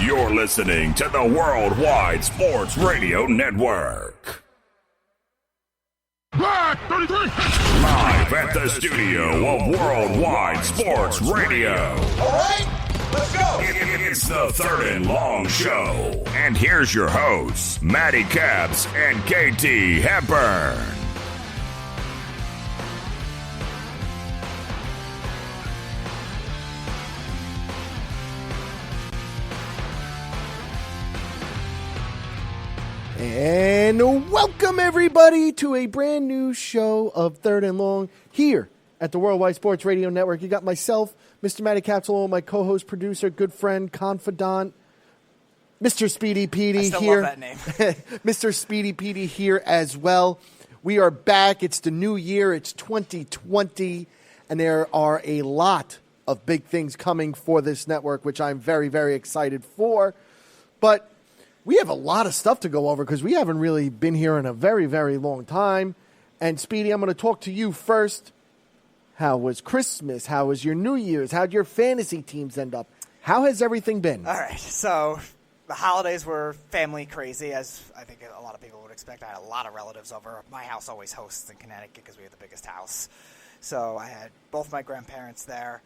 You're listening to the Worldwide Sports Radio Network. Black 33! Live at the studio of Worldwide Sports Radio. All right, let's go. It's the Third and Long Show. And here's your hosts, Matty Capps and KT Hepburn. And welcome, everybody, to a brand new show of Third and Long here at the Worldwide Sports Radio Network. You got myself, Mr. Matty Capsule, my co-host, producer, good friend, confidant, Mr. Speedy Petey I still here. love that name. Mr. Speedy Petey here as well. We are back. It's the new year. It's 2020, and there are a lot of big things coming for this network, which I'm very, very excited for. But we have a lot of stuff to go over because we haven't really been here in a very, very long time. And, Speedy, I'm going to talk to you first. How was Christmas? How was your New Year's? How'd your fantasy teams end up? How has everything been? All right, so the holidays were family crazy, as I think a lot of people would expect. I had a lot of relatives over. My house always hosts in Connecticut because we have the biggest house. So I had both my grandparents there.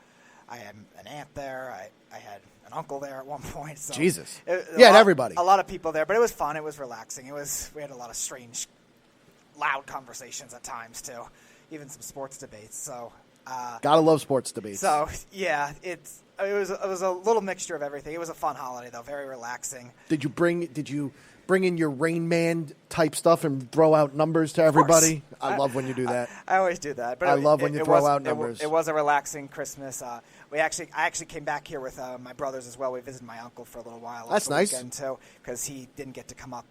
I had an aunt there. I had an uncle there at one point. So Jesus. Everybody. A lot of people there, but it was fun. It was relaxing. We had a lot of strange, loud conversations at times, too. Even some sports debates. So Gotta love sports debates. So, yeah, it was a little mixture of everything. It was a fun holiday, though, very relaxing. Did you bring in your Rain Man type stuff and throw out numbers to everybody? I love when you do that. I always do that. But I love when you throw out numbers. It was a relaxing Christmas. I actually came back here with my brothers as well. We visited my uncle for a little while. That's nice. Weekend, too, because he didn't get to come up.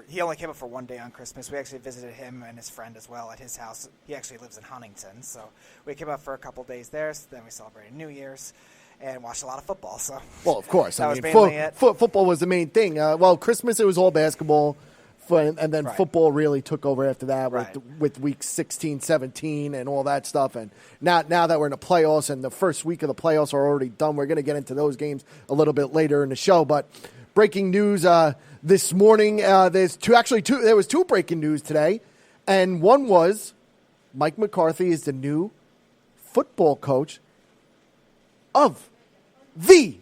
He only came up for one day on Christmas. We actually visited him and his friend as well at his house. He actually lives in Huntington, so we came up for a couple days there. So then we celebrated New Year's and watched a lot of football. So, well, of course, football was the main thing. Christmas it was all basketball, and then football really took over after that with week 16, 17, and all that stuff. And now that we're in the playoffs and the first week of the playoffs are already done, we're going to get into those games a little bit later in the show. But breaking news. This morning, there was two breaking news today, and one was Mike McCarthy is the new football coach of the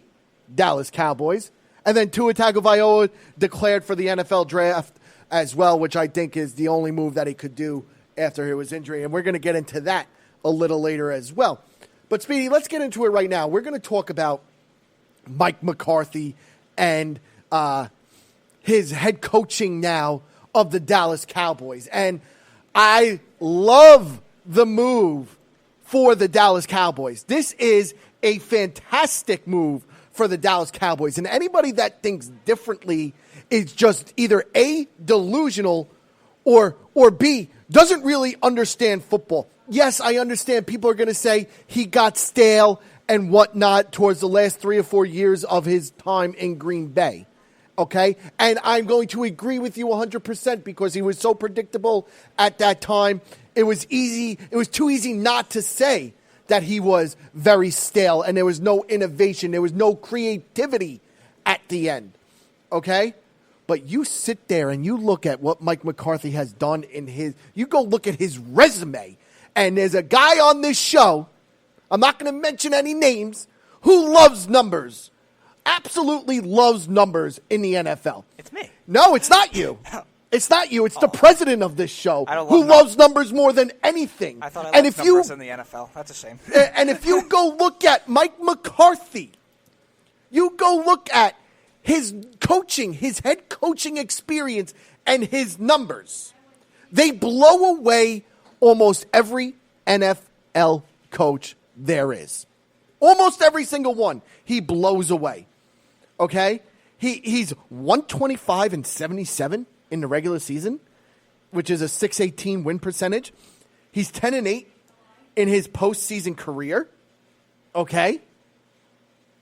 Dallas Cowboys, and then Tua Tagovailoa declared for the NFL draft as well, which I think is the only move that he could do after his injury, and we're going to get into that a little later as well. But, Speedy, let's get into it right now. We're going to talk about Mike McCarthy and his head coaching now of the Dallas Cowboys. And I love the move for the Dallas Cowboys. This is a fantastic move for the Dallas Cowboys. And anybody that thinks differently is just either A, delusional, or B, doesn't really understand football. Yes, I understand people are going to say he got stale and whatnot towards the last 3 or 4 years of his time in Green Bay. Okay, and I'm going to agree with you 100% because he was so predictable at that time. It was too easy not to say that he was very stale and there was no innovation. There was no creativity at the end. Okay, but you sit there and you look at what Mike McCarthy has done you go look at his resume, and there's a guy on this show, I'm not going to mention any names, who loves numbers. Absolutely loves numbers in the NFL. It's me. No, it's not you. It's not you. It's the president of this show who loves numbers more than anything. I thought I loved numbers in the NFL. That's a shame. And if you go look at Mike McCarthy, you go look at his coaching, his head coaching experience, and his numbers, they blow away almost every NFL coach there is. Almost every single one he blows away. Okay? He's 125-77 in the regular season, which is a .618 win percentage. He's 10-8 in his postseason career. Okay?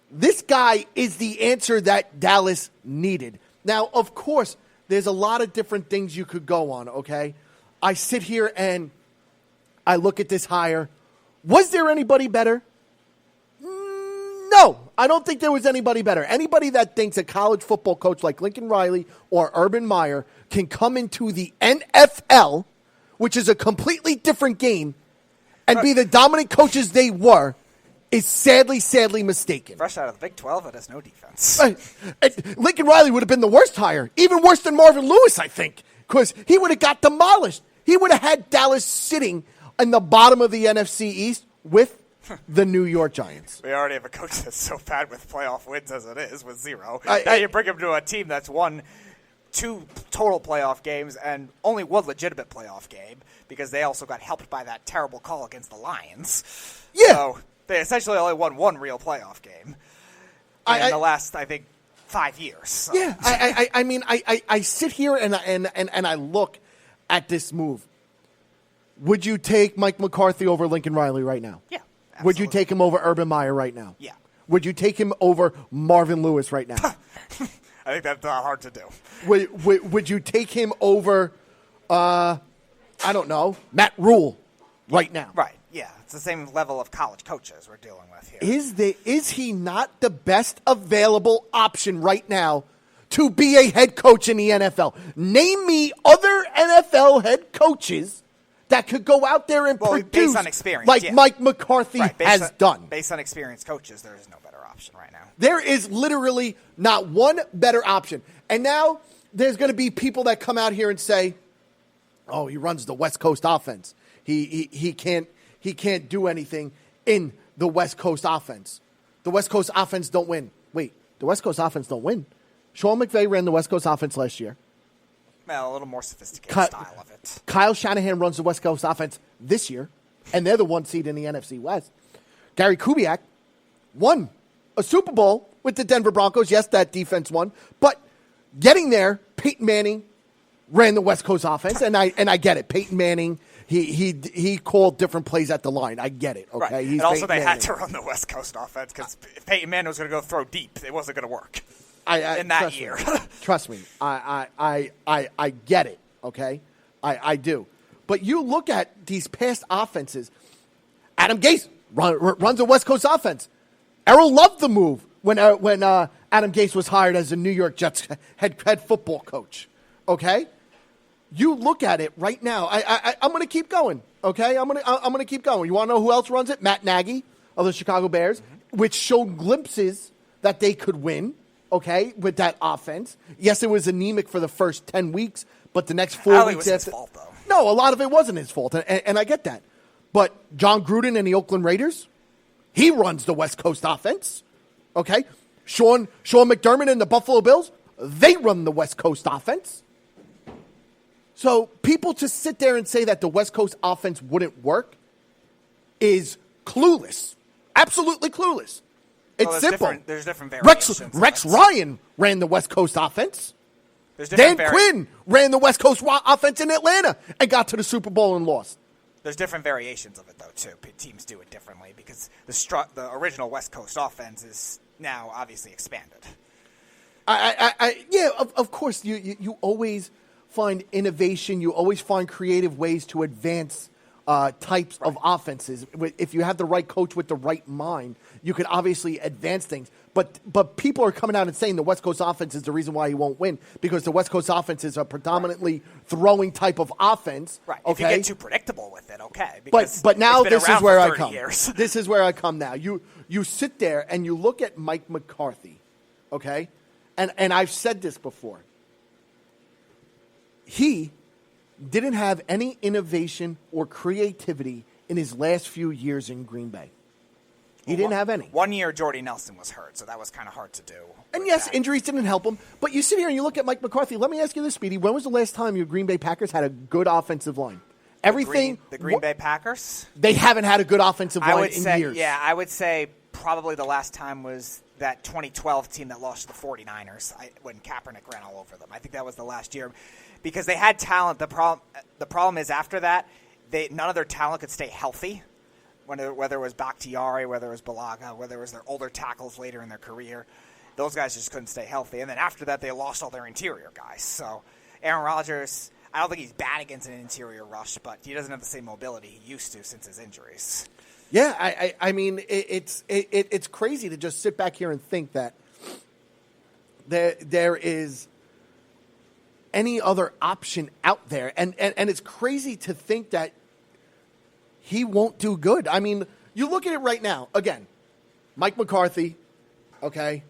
This guy is the answer that Dallas needed. Now, of course, there's a lot of different things you could go on, okay? I sit here and I look at this hire. Was there anybody better? No, I don't think there was anybody better. Anybody that thinks a college football coach like Lincoln Riley or Urban Meyer can come into the NFL, which is a completely different game, and be the dominant coaches they were, is sadly mistaken. Fresh out of the Big 12, it has no defense. Lincoln Riley would have been the worst hire, even worse than Marvin Lewis, I think, because he would have got demolished. He would have had Dallas sitting in the bottom of the NFC East with the New York Giants. We already have a coach that's so bad with playoff wins as it is, with 0. Now you bring him to a team that's won 2 total playoff games and only 1 legitimate playoff game because they also got helped by that terrible call against the Lions. Yeah. So they essentially only won 1 real playoff game in the last, I think, 5 years. So. Yeah. I mean, I sit here and I look at this move. Would you take Mike McCarthy over Lincoln Riley right now? Yeah. Absolutely. Would you take him over Urban Meyer right now? Yeah. Would you take him over Marvin Lewis right now? I think that's hard to do. Would you take him over, I don't know, Matt Rule right now? Right, yeah. It's the same level of college coaches we're dealing with here. Is he not the best available option right now to be a head coach in the NFL? Name me other NFL head coaches that could go out there and produce based on experience, like Mike McCarthy has done. Based on experienced coaches, there is no better option right now. There is literally not one better option. And now there's going to be people that come out here and say, oh, he runs the West Coast offense. He can't do anything in the West Coast offense. The West Coast offense don't win. Wait, the West Coast offense don't win. Sean McVay ran the West Coast offense last year. Well, a little more sophisticated style of it. Kyle Shanahan runs the West Coast offense this year, and they're the 1 seed in the NFC West. Gary Kubiak won a Super Bowl with the Denver Broncos. Yes, that defense won, but getting there, Peyton Manning ran the West Coast offense, and I get it. Peyton Manning, he called different plays at the line. I get it. Okay, right. And also they had to run the West Coast offense because if Peyton Manning was going to go throw deep, it wasn't going to work. In that year. Trust me. I get it, okay? I do. But you look at these past offenses. Adam Gase runs a West Coast offense. Errol loved the move when Adam Gase was hired as a New York Jets head football coach, okay? You look at it right now. I'm going to keep going, okay? I'm going to keep going. You want to know who else runs it? Matt Nagy of the Chicago Bears, which showed glimpses that they could win. Okay, with that offense. Yes, it was anemic for the first 10 weeks, but the next 4 weeks after. It was his fault, though. No, a lot of it wasn't his fault, and I get that. But John Gruden and the Oakland Raiders, he runs the West Coast offense. Okay, Sean McDermott and the Buffalo Bills, they run the West Coast offense. So people to sit there and say that the West Coast offense wouldn't work is clueless. Absolutely clueless. It's simple. There's different variations. Rex Ryan ran the West Coast offense. Dan Quinn ran the West Coast offense in Atlanta and got to the Super Bowl and lost. There's different variations of it, though, too. Teams do it differently because the original West Coast offense is now obviously expanded. Yeah, of course. You always find innovation. You always find creative ways to advance types of offenses. If you have the right coach with the right mind, you could obviously advance things. But people are coming out and saying the West Coast offense is the reason why he won't win because the West Coast offense is a predominantly throwing type of offense. Right. Okay? If you get too predictable with it, okay. But now this is where I come. Years. This is where I come now. You sit there and you look at Mike McCarthy, okay? And I've said this before. He didn't have any innovation or creativity in his last few years in Green Bay. He didn't have any. 1 year, Jordy Nelson was hurt, so that was kind of hard to do. And yes, injuries didn't help him. But you sit here and you look at Mike McCarthy. Let me ask you this, Speedy. When was the last time your Green Bay Packers had a good offensive line? The Green Bay Packers? They haven't had a good offensive line in years. Yeah, I would say probably the last time was that 2012 team that lost to the 49ers when Kaepernick ran all over them. I think that was the last year because they had talent. The problem is after that, none of their talent could stay healthy. Whether it was Bakhtiari, whether it was Balaga, whether it was their older tackles later in their career, those guys just couldn't stay healthy. And then after that, they lost all their interior guys. So Aaron Rodgers, I don't think he's bad against an interior rush, but he doesn't have the same mobility he used to since his injuries. Yeah, I mean, it's crazy to just sit back here and think that there is any other option out there. And it's crazy to think that he won't do good. I mean, you look at it right now. Again, Mike McCarthy, okay?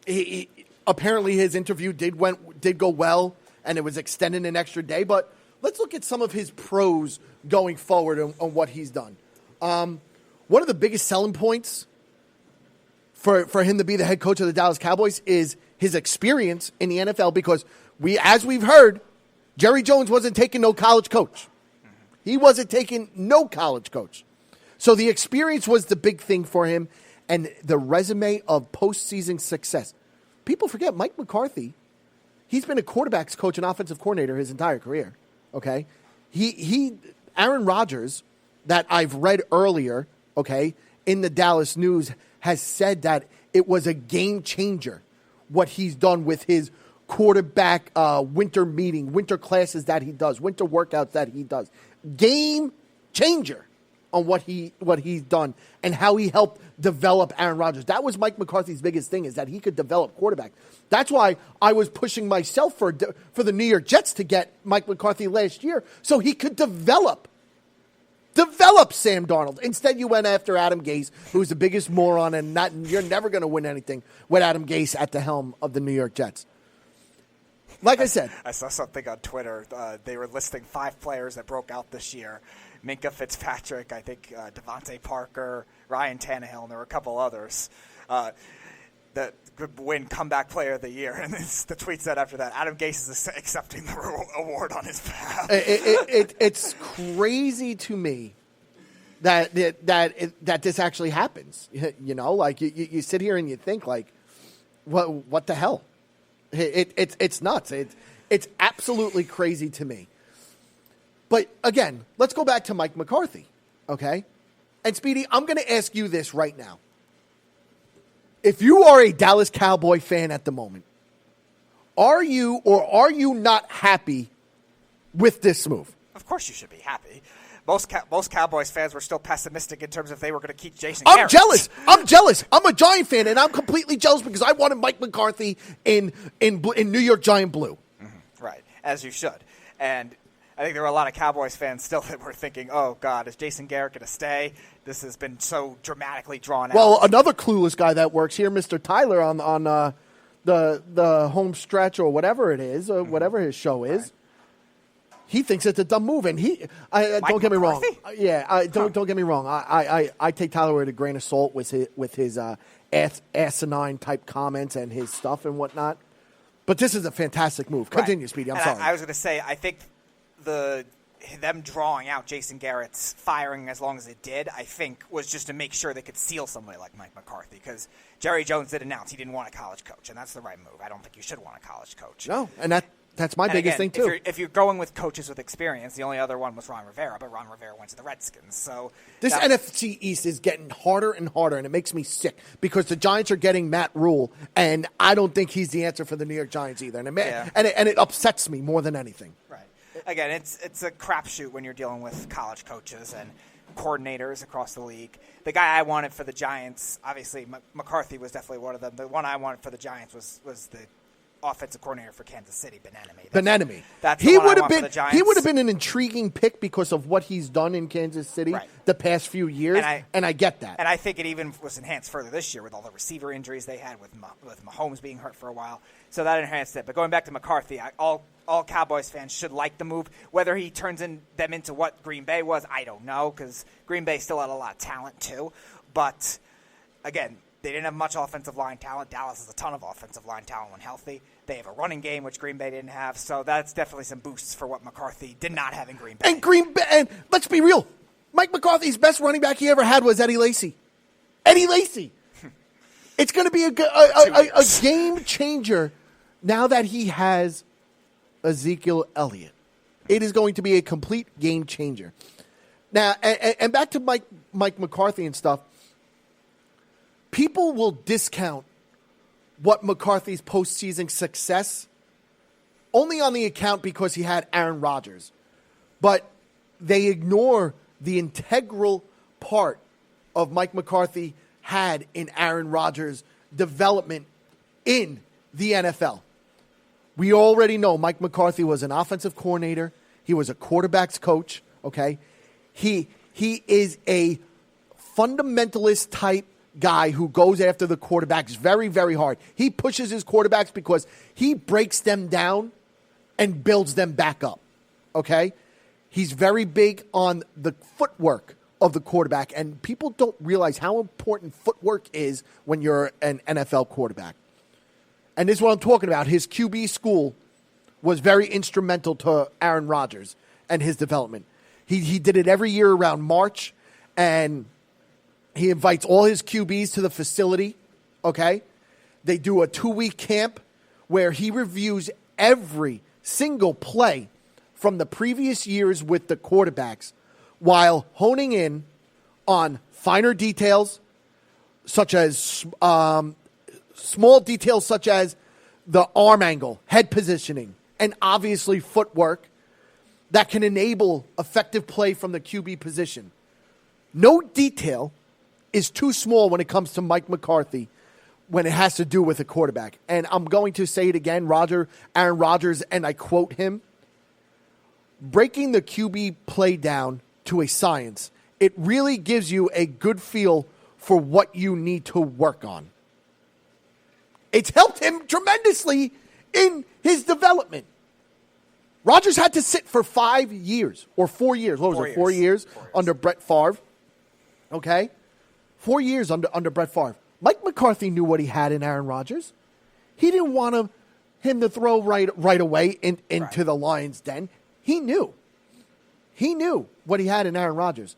He apparently his interview did go well, and it was extended an extra day. But let's look at some of his pros going forward on what he's done. One of the biggest selling points for him to be the head coach of the Dallas Cowboys is his experience in the NFL, because as we've heard, Jerry Jones wasn't taking no college coach. He wasn't taking no college coach. So the experience was the big thing for him, and the resume of postseason success. People forget Mike McCarthy, he's been a quarterback's coach and offensive coordinator his entire career, okay? Aaron Rodgers, that I've read earlier, okay, in the Dallas News, has said that it was a game changer what he's done with his quarterback winter classes that he does, winter workouts that he does. Game changer on what he's done and how he helped develop Aaron Rodgers. That was Mike McCarthy's biggest thing, is that he could develop quarterbacks. That's why I was pushing myself for the New York Jets to get Mike McCarthy last year, so he could develop Sam Darnold. Instead, you went after Adam Gase, who's the biggest moron, and you're never going to win anything with Adam Gase at the helm of the New York Jets. Like I said, I saw something on Twitter. They were listing 5 players that broke out this year. Minka Fitzpatrick, I think Devontae Parker, Ryan Tannehill, and there were a couple others that could win comeback player of the year. And the tweet said after that, Adam Gase is accepting the award on his behalf. It's crazy to me that this actually happens. You know, like you sit here and you think, like, what the hell? It's nuts. It's absolutely crazy to me. But again, let's go back to Mike McCarthy, okay? And Speedy, I'm going to ask you this right now. If you are a Dallas Cowboy fan at the moment, are you or are you not happy with this move? Of course you should be happy. Most Cowboys fans were still pessimistic in terms of if they were going to keep Jason Garrett. I'm jealous. I'm a Giant fan, and I'm completely jealous because I wanted Mike McCarthy in New York Giant blue. Mm-hmm. Right, as you should. And I think there were a lot of Cowboys fans still that were thinking, oh, God, is Jason Garrett going to stay? This has been so dramatically drawn out. Well, another clueless guy that works here, Mr. Tyler, on the home stretch or whatever it is, or whatever his show is, right. He thinks it's a dumb move. And don't get me wrong. Don't get me wrong. I take Tyler with a grain of salt with his asinine type comments and his stuff and whatnot. But this is a fantastic move. Continue, right. Speedy. I'm sorry. I was going to say, I think them drawing out Jason Garrett's firing as long as it did, I think, was just to make sure they could seal somebody like Mike McCarthy, because Jerry Jones did announce he didn't want a college coach, and that's the right move. I don't think you should want a college coach. No, and that's my biggest thing, too. If you're going with coaches with experience, the only other one was Ron Rivera, but Ron Rivera went to the Redskins. So this NFC East is getting harder and harder, and it makes me sick because the Giants are getting Matt Rule, and I don't think he's the answer for the New York Giants either. And it upsets me more than anything. Right. Again, it's a crapshoot when you're dealing with college coaches and coordinators across the league. The guy I wanted for the Giants, obviously McCarthy was definitely one of them. The one I wanted for the Giants was the offensive coordinator for Kansas City, Bieniemy. He would have been an intriguing pick because of what he's done in Kansas City the past few years, and I get that. And I think it even was enhanced further this year with all the receiver injuries they had, with Mahomes being hurt for a while. So that enhanced it. But going back to McCarthy, all Cowboys fans should like the move. Whether he turns them into what Green Bay was, I don't know, because Green Bay still had a lot of talent too. But again, they didn't have much offensive line talent. Dallas has a ton of offensive line talent when healthy. They have a running game, which Green Bay didn't have. So that's definitely some boosts for what McCarthy did not have in Green Bay. And let's be real, Mike McCarthy's best running back he ever had was Eddie Lacy. It's going to be a game changer now that he has Ezekiel Elliott. It is going to be a complete game changer. Now, and back to Mike McCarthy and stuff, people will discount what McCarthy's postseason success only on the account because he had Aaron Rodgers. But they ignore the integral part of Mike McCarthy had in Aaron Rodgers' development in the NFL. We already know Mike McCarthy was an offensive coordinator. He was a quarterback's coach, okay? He is a fundamentalist type guy who goes after the quarterbacks very, very hard. He pushes his quarterbacks because he breaks them down and builds them back up, okay? He's very big on the footwork of the quarterback, and people don't realize how important footwork is when you're an NFL quarterback. And this is what I'm talking about. His QB school was very instrumental to Aaron Rodgers and his development. He did it every year around March, and he invites all his QBs to the facility, okay? They do a 2-week camp where he reviews every single play from the previous years with the quarterbacks while honing in on finer details such as small details such as the arm angle, head positioning, and obviously footwork that can enable effective play from the QB position. No detail is too small when it comes to Mike McCarthy when it has to do with a quarterback. And I'm going to say it again, Aaron Rodgers, and I quote him, breaking the QB play down to a science, it really gives you a good feel for what you need to work on. It's helped him tremendously in his development. Rodgers had to sit for 5 years or 4 years. What was it? 4 years under Brett Favre. Okay? 4 years under Brett Favre. Mike McCarthy knew what he had in Aaron Rodgers. He didn't want him to throw right away into the Lions' den. He knew. He knew what he had in Aaron Rodgers.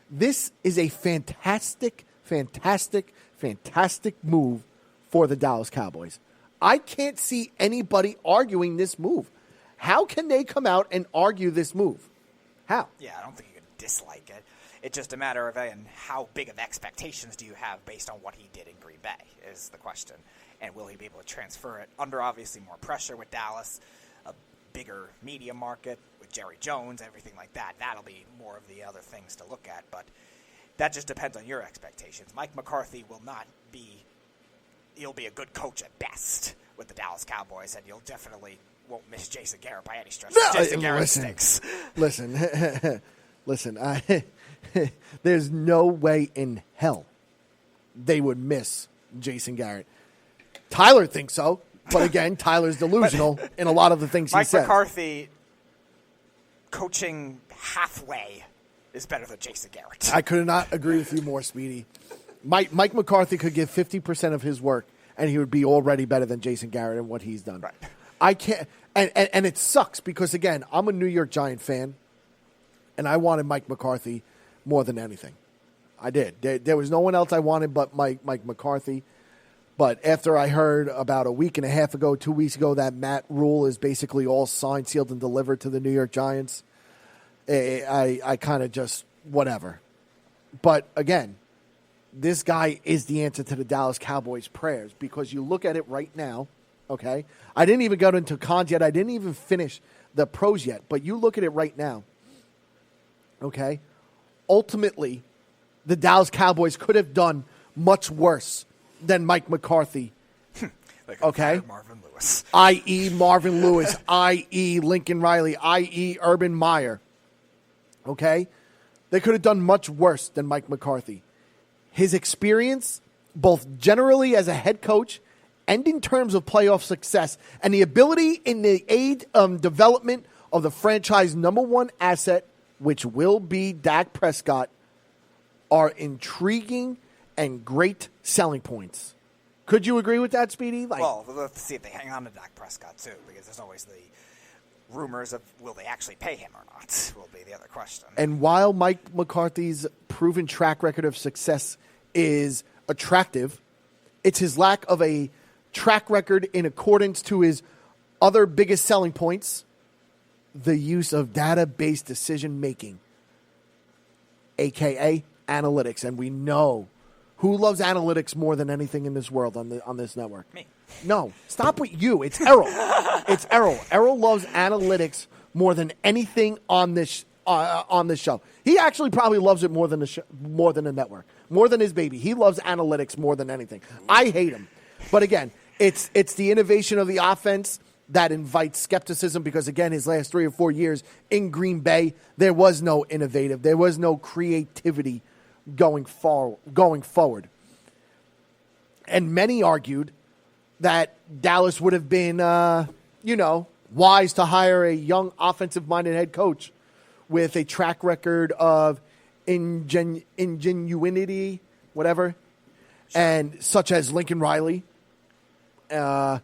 This is a fantastic, fantastic, fantastic move for the Dallas Cowboys. I can't see anybody arguing this move. How can they come out and argue this move? How? Yeah, I don't think you can dislike it. It's just a matter of how big of expectations do you have based on what he did in Green Bay is the question. And will he be able to transfer it under obviously more pressure with Dallas, a bigger media market with Jerry Jones, everything like that. That'll be more of the other things to look at. But that just depends on your expectations. Mike McCarthy will not be – he'll be a good coach at best with the Dallas Cowboys, and you'll definitely won't miss Jason Garrett by any stretch. No, Jason Garrett stinks. Listen, there's no way in hell they would miss Jason Garrett. Tyler thinks so, but again, Tyler's delusional in a lot of the things he says. Mike McCarthy coaching halfway is better than Jason Garrett. I could not agree with you more, Speedy. Mike McCarthy could give 50% of his work, and he would be already better than Jason Garrett and what he's done. Right. I can't, and it sucks because, again, I'm a New York Giant fan, and I wanted Mike McCarthy more than anything. I did. There was no one else I wanted but Mike McCarthy. But after I heard about a week and a half ago, 2 weeks ago, that Matt Rule is basically all signed, sealed, and delivered to the New York Giants, I kind of just whatever. But again, this guy is the answer to the Dallas Cowboys' prayers because you look at it right now, okay? I didn't even go into cons yet. I didn't even finish the pros yet. But you look at it right now, okay? Ultimately, the Dallas Cowboys could have done much worse than Mike McCarthy, okay? Marvin Lewis. I.e. Marvin Lewis, i.e. Lincoln Riley, i.e. Urban Meyer, okay? They could have done much worse than Mike McCarthy. His experience, both generally as a head coach and in terms of playoff success, and the ability in the development of the franchise number one asset, which will be Dak Prescott, are intriguing and great selling points. Could you agree with that, Speedy? Well, we'll have to see if they hang on to Dak Prescott, too, because there's always the rumors of will they actually pay him or not will be the other question. And while Mike McCarthy's proven track record of success is attractive, it's his lack of a track record in accordance to his other biggest selling points, the use of data-based decision-making, a.k.a. analytics. And we know who loves analytics more than anything in this world on this network. Me. No, stop with you. It's Errol. It's Errol. Errol loves analytics more than anything on this on this show. He actually probably loves it more than more than the network, more than his baby. He loves analytics more than anything. I hate him, but again, it's the innovation of the offense that invites skepticism because again, his last 3 or 4 years in Green Bay, there was no innovative, there was no creativity going forward, and many argued that Dallas would have been, wise to hire a young offensive-minded head coach with a track record of ingenuity, whatever, and such as Lincoln Riley, Urban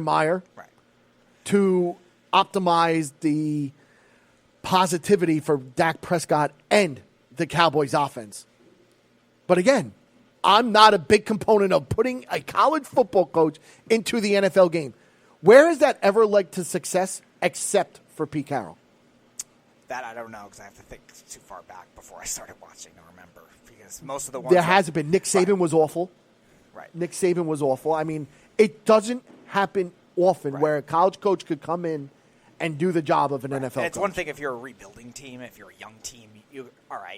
Meyer, right, to optimize the positivity for Dak Prescott and the Cowboys offense. But again, I'm not a big component of putting a college football coach into the NFL game. Where has that ever led to success except for Pete Carroll? That I don't know because I have to think too far back before I started watching to remember. Because most of the ones there hasn't been. Nick Saban was awful. Right. Nick Saban was awful. I mean, it doesn't happen often where a college coach could come in and do the job of an NFL coach. It's one thing if you're a rebuilding team, if you're a young team,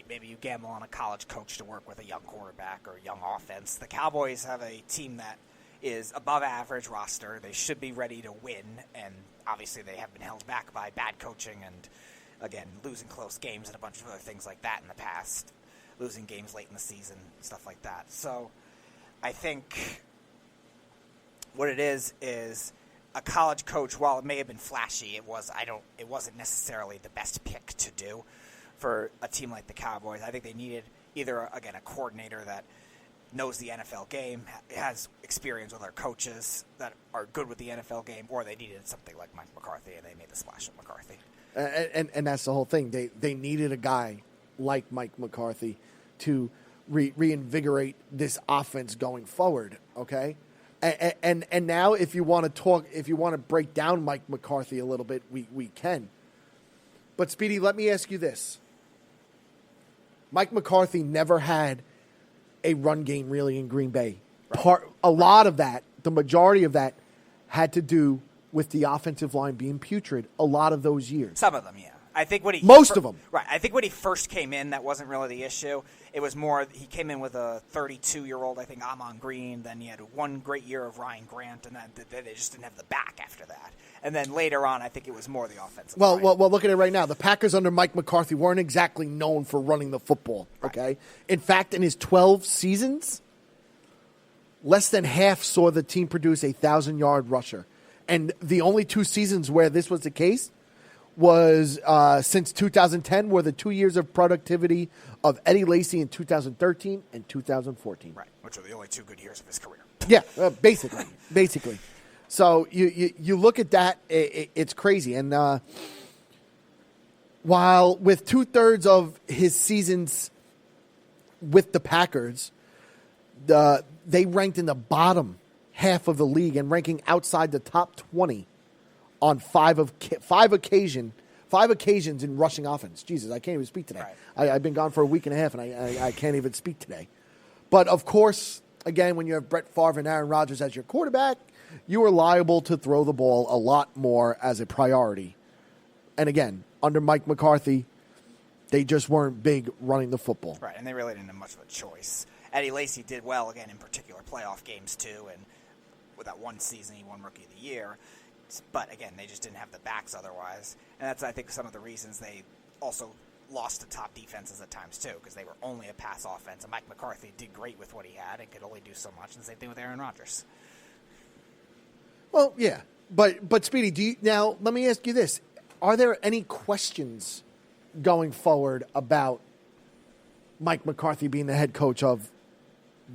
maybe you gamble on a college coach to work with a young quarterback or a young offense. The Cowboys have a team that is above average roster. They should be ready to win, and obviously they have been held back by bad coaching and, again, losing close games and a bunch of other things like that in the past, losing games late in the season, stuff like that. So I think what it is a college coach, while it may have been flashy, it wasn't necessarily the best pick to do for a team like the Cowboys. I think they needed either, again, a coordinator that knows the NFL game, has experience with our coaches that are good with the NFL game, or they needed something like Mike McCarthy, and they made the splash of McCarthy. And that's the whole thing. They needed a guy like Mike McCarthy to reinvigorate this offense going forward, okay? And now if you want to break down Mike McCarthy a little bit, we can. But Speedy, let me ask you this. Mike McCarthy never had a run game really in Green Bay. Right. A lot of that, the majority of that, had to do with the offensive line being putrid a lot of those years. Some of them, yeah. I think when most of them. Right. I think when he first came in, that wasn't really the issue. It was more he came in with a 32-year-old, I think, Amon Green. Then he had one great year of Ryan Grant, and then they just didn't have the back after that. And then later on, I think it was more the offensive line. Well, look at it right now. The Packers under Mike McCarthy weren't exactly known for running the football, okay? Right. In fact, in his 12 seasons, less than half saw the team produce a 1,000-yard rusher. And the only 2 seasons where this was the case was since 2010 were the 2 years of productivity of Eddie Lacy in 2013 and 2014. Right, which were the only 2 good years of his career. Yeah, basically. So you look at that, it's crazy. And while with 2/3 of his seasons with the Packers, they ranked in the bottom half of the league and ranking outside the top 20 on 5 occasions in rushing offense. Jesus, I can't even speak today. Right. I've been gone for a week and a half, and I can't even speak today. But, of course, again, when you have Brett Favre and Aaron Rodgers as your quarterback, you are liable to throw the ball a lot more as a priority. And, again, under Mike McCarthy, they just weren't big running the football. Right, and they really didn't have much of a choice. Eddie Lacy did well, again, in particular playoff games, too, and with that one season, he won Rookie of the Year. But, again, they just didn't have the backs otherwise. And that's, I think, some of the reasons they also lost to top defenses at times, too, because they were only a pass offense. And Mike McCarthy did great with what he had and could only do so much. And the same thing with Aaron Rodgers. Well, yeah. But Speedy, now, let me ask you this. Are there any questions going forward about Mike McCarthy being the head coach of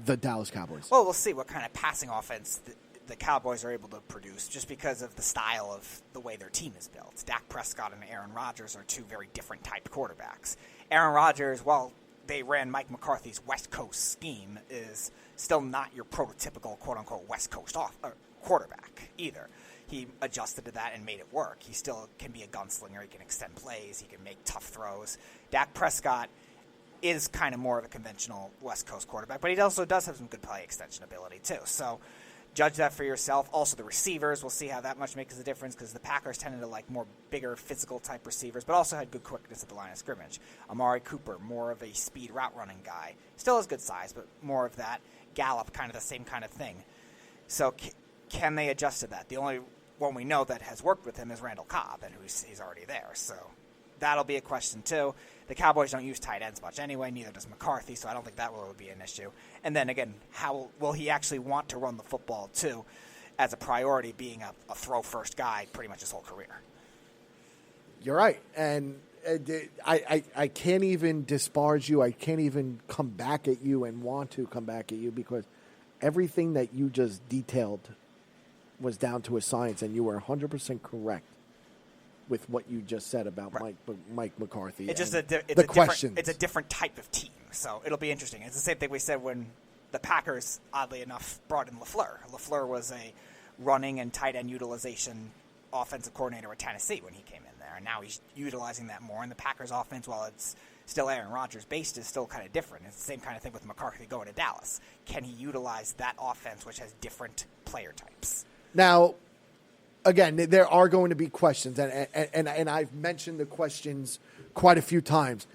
the Dallas Cowboys? Well, we'll see what kind of passing offense the Cowboys are able to produce just because of the style of the way their team is built. Dak Prescott and Aaron Rodgers are 2 very different type quarterbacks. Aaron Rodgers, while they ran Mike McCarthy's West Coast scheme, is still not your prototypical quote-unquote West Coast quarterback either. He adjusted to that and made it work. He still can be a gunslinger. He can extend plays. He can make tough throws. Dak Prescott is kind of more of a conventional West Coast quarterback, but he also does have some good play extension ability too. So judge that for yourself. Also, the receivers, we'll see how that much makes a difference because the Packers tended to like more bigger physical type receivers, but also had good quickness at the line of scrimmage. Amari Cooper, more of a speed route running guy. Still has good size, but more of that. Gallup, kind of the same kind of thing. So can they adjust to that? The only one we know that has worked with him is Randall Cobb, and he's already there. So that'll be a question too. The Cowboys don't use tight ends much anyway, neither does McCarthy, so I don't think that will be an issue. And then again, how will he actually want to run the football too, as a priority, being a throw-first guy pretty much his whole career? You're right, and I can't even disparage you. I can't even come back at you and want to come back at you because everything that you just detailed was down to a science, and you were 100% correct with what you just said about Mike McCarthy. It's just it's a different type of team, so it'll be interesting. It's the same thing we said when the Packers, oddly enough, brought in LaFleur. LaFleur was a running and tight end utilization offensive coordinator at Tennessee when he came in there, and now he's utilizing that more. And the Packers offense, while it's still Aaron Rodgers based, is still kind of different. It's the same kind of thing with McCarthy going to Dallas. Can he utilize that offense, which has different player types? Now, again, there are going to be questions, and I've mentioned the questions quite a few times.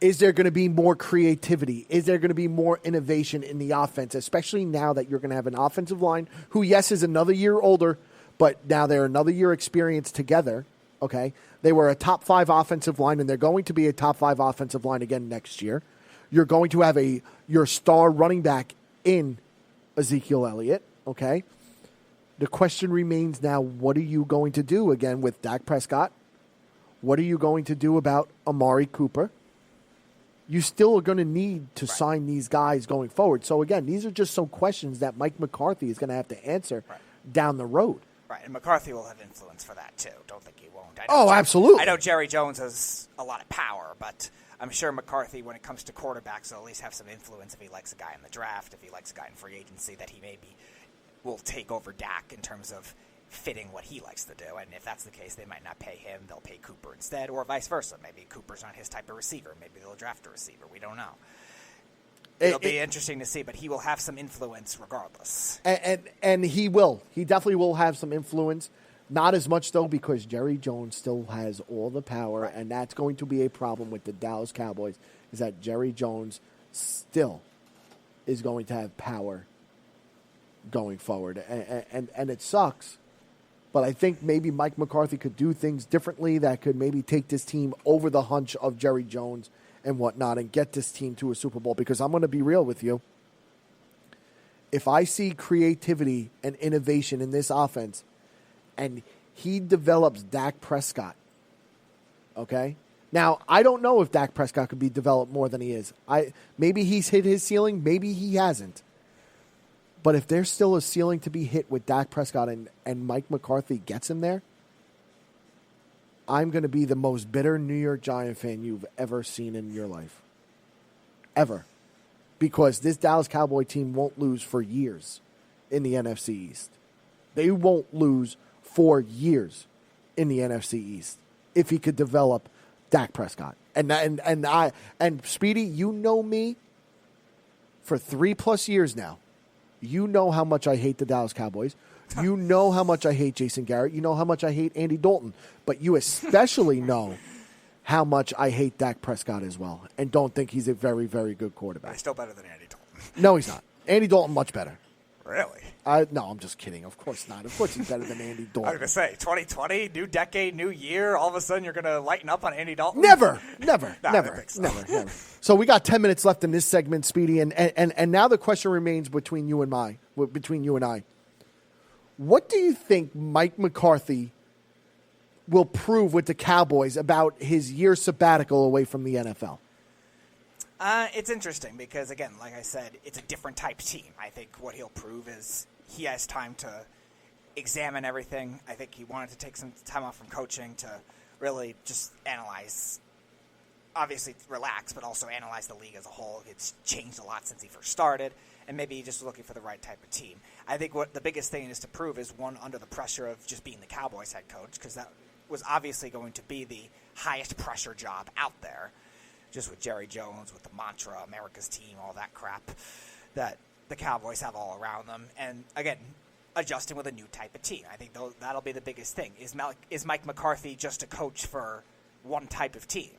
Is there going to be more creativity? Is there going to be more innovation in the offense, especially now that you're going to have an offensive line who, yes, is another year older, but now they're another year experienced together, okay? They were a top 5 offensive line, and they're going to be a top 5 offensive line again next year. You're going to have your star running back in Ezekiel Elliott, okay? The question remains now, what are you going to do again with Dak Prescott? What are you going to do about Amari Cooper? You still are going to need to sign these guys going forward. So, again, these are just some questions that Mike McCarthy is going to have to answer down the road. Right, and McCarthy will have influence for that, too. Don't think he won't. Absolutely. I know Jerry Jones has a lot of power, but I'm sure McCarthy, when it comes to quarterbacks, will at least have some influence if he likes a guy in the draft, if he likes a guy in free agency, that he maybe will take over Dak in terms of fitting what he likes to do. And if that's the case, they might not pay him. They'll pay Cooper instead, or vice versa. Maybe Cooper's not his type of receiver. Maybe they'll draft a receiver. We don't know. It'll be interesting to see, but he will have some influence regardless. And he will. He definitely will have some influence. Not as much, though, because Jerry Jones still has all the power, and that's going to be a problem with the Dallas Cowboys, is that Jerry Jones still is going to have power going forward. And it sucks, but I think maybe Mike McCarthy could do things differently that could maybe take this team over the hunch of Jerry Jones and whatnot and get this team to a Super Bowl. Because I'm going to be real with you. If I see creativity and innovation in this offense and he develops Dak Prescott, okay? Now, I don't know if Dak Prescott could be developed more than he is. Maybe he's hit his ceiling. Maybe he hasn't. But if there's still a ceiling to be hit with Dak Prescott and Mike McCarthy gets him there, I'm going to be the most bitter New York Giant fan you've ever seen in your life. Ever. Because this Dallas Cowboy team won't lose for years in the NFC East. They won't lose for years in the NFC East if he could develop Dak Prescott. And Speedy, you know me for 3+ years now. You know how much I hate the Dallas Cowboys. You know how much I hate Jason Garrett. You know how much I hate Andy Dalton. But you especially know how much I hate Dak Prescott as well and don't think he's a very, very good quarterback. He's still better than Andy Dalton. No, he's not. Andy Dalton, much better. Really? No, I'm just kidding. Of course not. Of course he's better than Andy Dalton. I was going to say, 2020, new decade, new year, all of a sudden you're going to lighten up on Andy Dalton? Never. So we got 10 minutes left in this segment, Speedy, and now the question remains between you and I. What do you think Mike McCarthy will prove with the Cowboys about his year sabbatical away from the NFL? It's interesting because, again, like I said, it's a different type of team. I think what he'll prove is he has time to examine everything. I think he wanted to take some time off from coaching to really just analyze, obviously relax, but also analyze the league as a whole. It's changed a lot since he first started, and maybe he's just looking for the right type of team. I think what the biggest thing is to prove is, one, under the pressure of just being the Cowboys head coach, because that was obviously going to be the highest pressure job out there, just with Jerry Jones, with the mantra, America's team, all that crap that the Cowboys have all around them. And, again, adjusting with a new type of team. I think that'll be the biggest thing. Is Mike McCarthy just a coach for one type of team?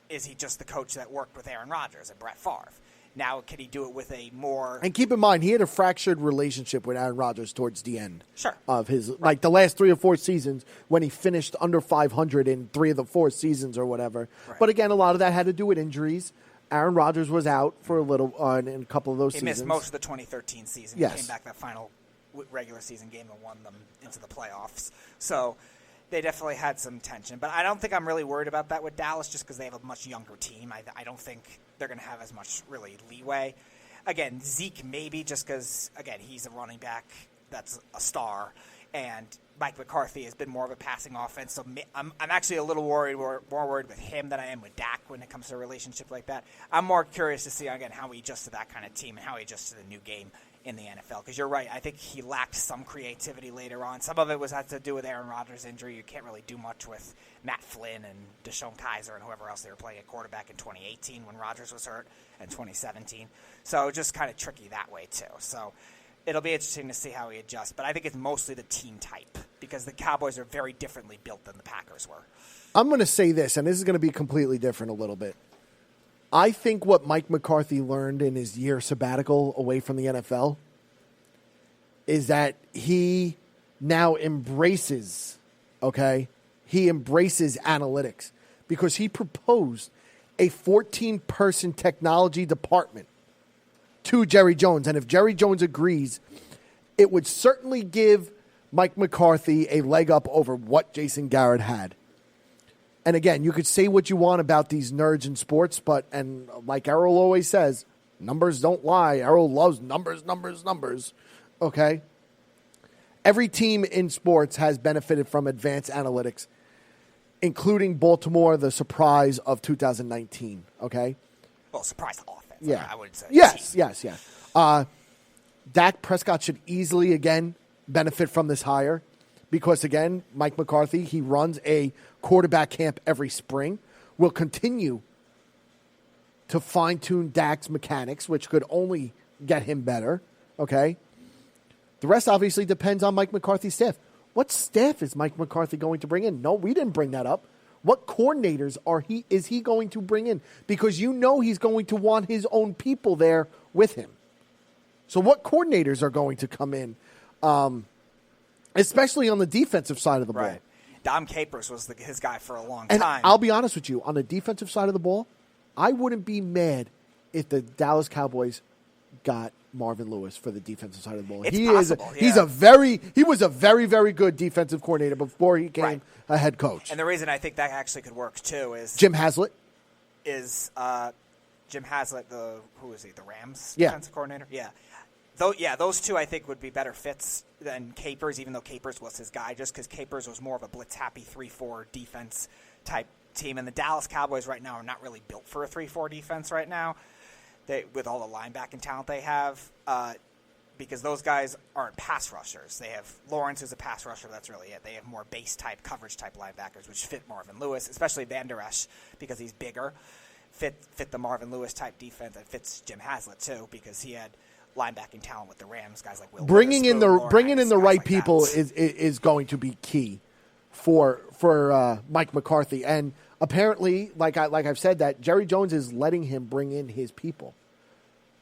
Is he just the coach that worked with Aaron Rodgers and Brett Favre? Now, can he do it with a more... And keep in mind, he had a fractured relationship with Aaron Rodgers towards the end of his... Right. Like, the last 3 or 4 seasons when he finished under 500 in 3 of the 4 seasons or whatever. Right. But, again, a lot of that had to do with injuries. Aaron Rodgers was out for a little in a couple of those seasons. He missed most of the 2013 season. Yes. He came back that final regular season game and won them into the playoffs. So... they definitely had some tension. But I don't think I'm really worried about that with Dallas just because they have a much younger team. I don't think they're going to have as much really leeway. Again, Zeke maybe just because, again, he's a running back that's a star. And Mike McCarthy has been more of a passing offense. So I'm actually a little more worried with him than I am with Dak when it comes to a relationship like that. I'm more curious to see, again, how he adjusts to that kind of team and how he adjusts to the new game in the NFL, because you're right. I think he lacked some creativity later on. Some of it had to do with Aaron Rodgers' injury. You can't really do much with Matt Flynn and Deshaun Kaiser and whoever else they were playing at quarterback in 2018 when Rodgers was hurt, and 2017. So just kind of tricky that way too. So it'll be interesting to see how he adjusts. But I think it's mostly the team type because the Cowboys are very differently built than the Packers were. I'm going to say this, and this is going to be completely different a little bit. I think what Mike McCarthy learned in his year sabbatical away from the NFL is that he now embraces, he embraces analytics because he proposed a 14-person technology department to Jerry Jones. And if Jerry Jones agrees, it would certainly give Mike McCarthy a leg up over what Jason Garrett had. And again, you could say what you want about these nerds in sports, and like Errol always says, numbers don't lie. Errol loves numbers. Okay? Every team in sports has benefited from advanced analytics, including Baltimore, the surprise of 2019. Okay? Well, surprise offense. Yeah. I would say. Yes. Dak Prescott should easily, again, benefit from this hire. Because, again, Mike McCarthy, he runs a quarterback camp every spring, will continue to fine-tune Dak's mechanics, which could only get him better, okay? The rest obviously depends on Mike McCarthy's staff. What staff is Mike McCarthy going to bring in? No, we didn't bring that up. What coordinators is he going to bring in? Because you know he's going to want his own people there with him. So what coordinators are going to come in? Especially on the defensive side of the ball. Right. Dom Capers was his guy for a long and time. I'll be honest with you. On the defensive side of the ball, I wouldn't be mad if the Dallas Cowboys got Marvin Lewis for the defensive side of the ball. It's possible. He was a very, very good defensive coordinator before he became a head coach. And the reason I think that actually could work, too, is... Jim Haslett. Jim Haslett, the Rams Yeah. defensive coordinator? Yeah. Those two I think would be better fits than Capers, even though Capers was his guy, just because Capers was more of a blitz-happy 3-4 defense type team. And the Dallas Cowboys right now are not really built for a 3-4 defense right now, with all the linebacking talent they have, because those guys aren't pass rushers. They have Lawrence, who's a pass rusher, that's really it. They have more base-type, coverage-type linebackers, which fit Marvin Lewis, especially Van Der Esch, because he's bigger, fit the Marvin Lewis-type defense, and fits Jim Haslett, too, because he had linebacking talent with the Rams, guys like Will bringing in the right like people is going to be key for Mike McCarthy. And apparently, like I've said, that Jerry Jones is letting him bring in his people.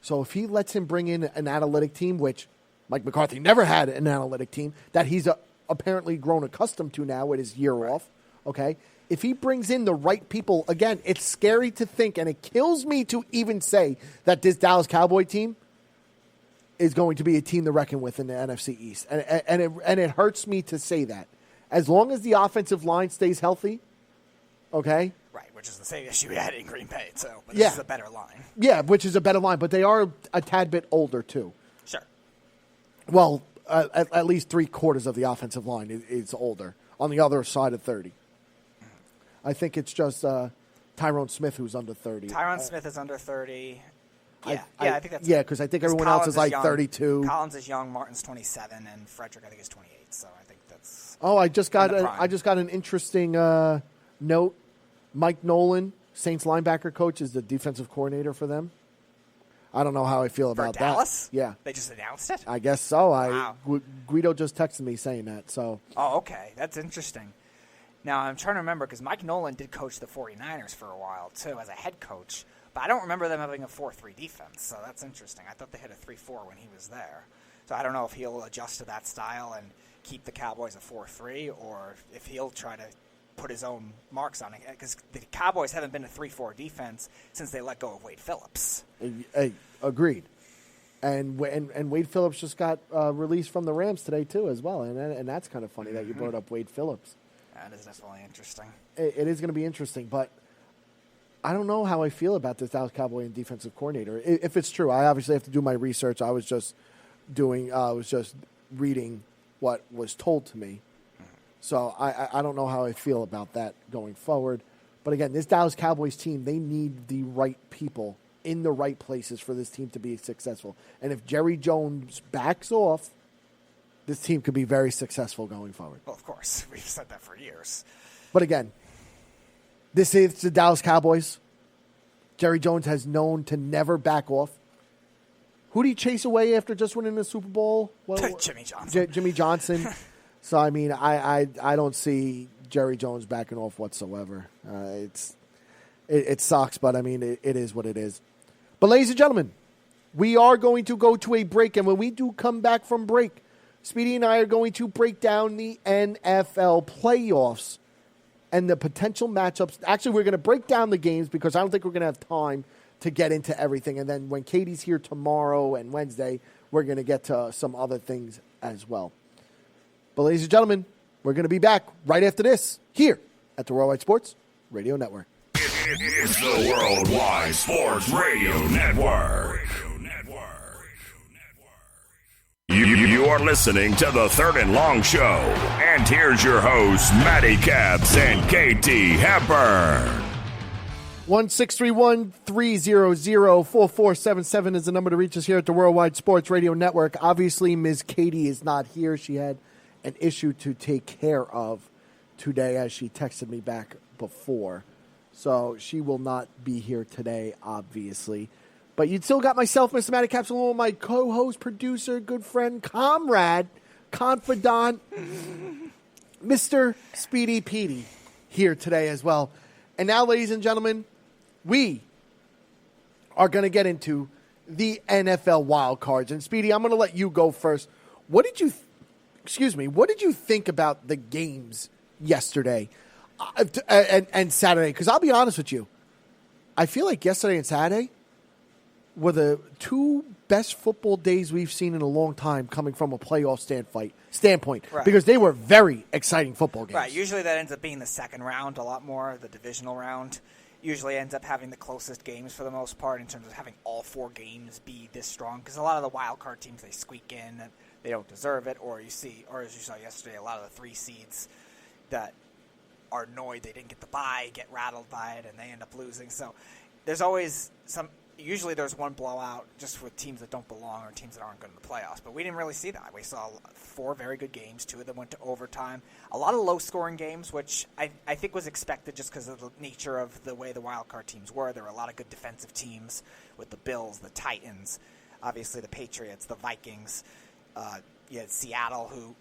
So if he lets him bring in an analytic team, which Mike McCarthy never had an analytic team, that he's apparently grown accustomed to now with his year off, okay? If he brings in the right people, again, it's scary to think, and it kills me to even say that this Dallas Cowboy team is going to be a team to reckon with in the NFC East. And it hurts me to say that. As long as the offensive line stays healthy, okay? Right, which is the same issue we had in Green Bay, too. But this is a better line. Yeah, which is a better line. But they are a tad bit older, too. Sure. Well, at least 3/4 of the offensive line is older on the other side of 30. I think it's just Tyron Smith who's under 30. Tyron Smith is under 30. I think that's... Yeah, because I think everyone else is like young. 32. Collins is young. Martin's 27, and Frederick, I think, is 28. So I think that's... Oh, I just got an interesting note. Mike Nolan, Saints linebacker coach, is the defensive coordinator for them. I don't know how I feel about Dallas? that. Yeah. They just announced it? I guess so. Wow. Guido just texted me saying that. So. Oh, okay. That's interesting. Now, I'm trying to remember because Mike Nolan did coach the 49ers for a while, too, as a head coach. But I don't remember them having a 4-3 defense, so that's interesting. I thought they had a 3-4 when he was there. So I don't know if he'll adjust to that style and keep the Cowboys a 4-3 or if he'll try to put his own marks on it, because the Cowboys haven't been a 3-4 defense since they let go of Wade Phillips. Agreed. And Wade Phillips just got released from the Rams today, too, as well. And that's kind of funny that you brought up Wade Phillips. That is definitely interesting. It is going to be interesting, but I don't know how I feel about this Dallas Cowboy and defensive coordinator. If it's true, I obviously have to do my research. I was just reading what was told to me. So I don't know how I feel about that going forward. But again, this Dallas Cowboys team, they need the right people in the right places for this team to be successful. And if Jerry Jones backs off, this team could be very successful going forward. Well, of course. We've said that for years. But again, this is the Dallas Cowboys. Jerry Jones has known to never back off. Who did he chase away after just winning the Super Bowl? Jimmy Johnson. Jimmy Johnson. So, I mean, I don't see Jerry Jones backing off whatsoever. It sucks, but, I mean, it is what it is. But, ladies and gentlemen, we are going to go to a break. And when we do come back from break, Speedy and I are going to break down the NFL playoffs and the potential matchups. Actually, we're going to break down the games because I don't think we're going to have time to get into everything. And then when Katie's here tomorrow and Wednesday, we're going to get to some other things as well. But ladies and gentlemen, we're going to be back right after this here at the Worldwide Sports Radio Network. It's the Worldwide Sports Radio Network. You are listening to the Third and Long Show. And here's your hosts, Matty Capps and KT Hepburn. 1-631-300-4477 is the number to reach us here at the Worldwide Sports Radio Network. Obviously, Ms. Katie is not here. She had an issue to take care of today, as she texted me back before. So she will not be here today, obviously. But you still got myself, Mr. Matty Capps, along with my co-host, producer, good friend, comrade, confidant, Mr. Speedy Petey here today as well. And now, ladies and gentlemen, we are going to get into the NFL wild cards. And Speedy, I'm going to let you go first. What did you think about the games yesterday and Saturday? Because I'll be honest with you, I feel like yesterday and Saturday were the two best football days we've seen in a long time coming from a playoff standpoint. Right. Because they were very exciting football games. Right. Usually that ends up being the second round a lot more, the divisional round. Usually ends up having the closest games for the most part in terms of having all four games be this strong. Because a lot of the wild card teams, they squeak in and they don't deserve it. Or as you saw yesterday, a lot of the 3 seeds that are annoyed they didn't get the bye, get rattled by it, and they end up losing. So there's always usually there's one blowout just with teams that don't belong or teams that aren't good in the playoffs. But we didn't really see that. We saw 4 very good games. 2 of them went to overtime. A lot of low-scoring games, which I think was expected just because of the nature of the way the wildcard teams were. There were a lot of good defensive teams with the Bills, the Titans, obviously the Patriots, the Vikings. You had Seattle, who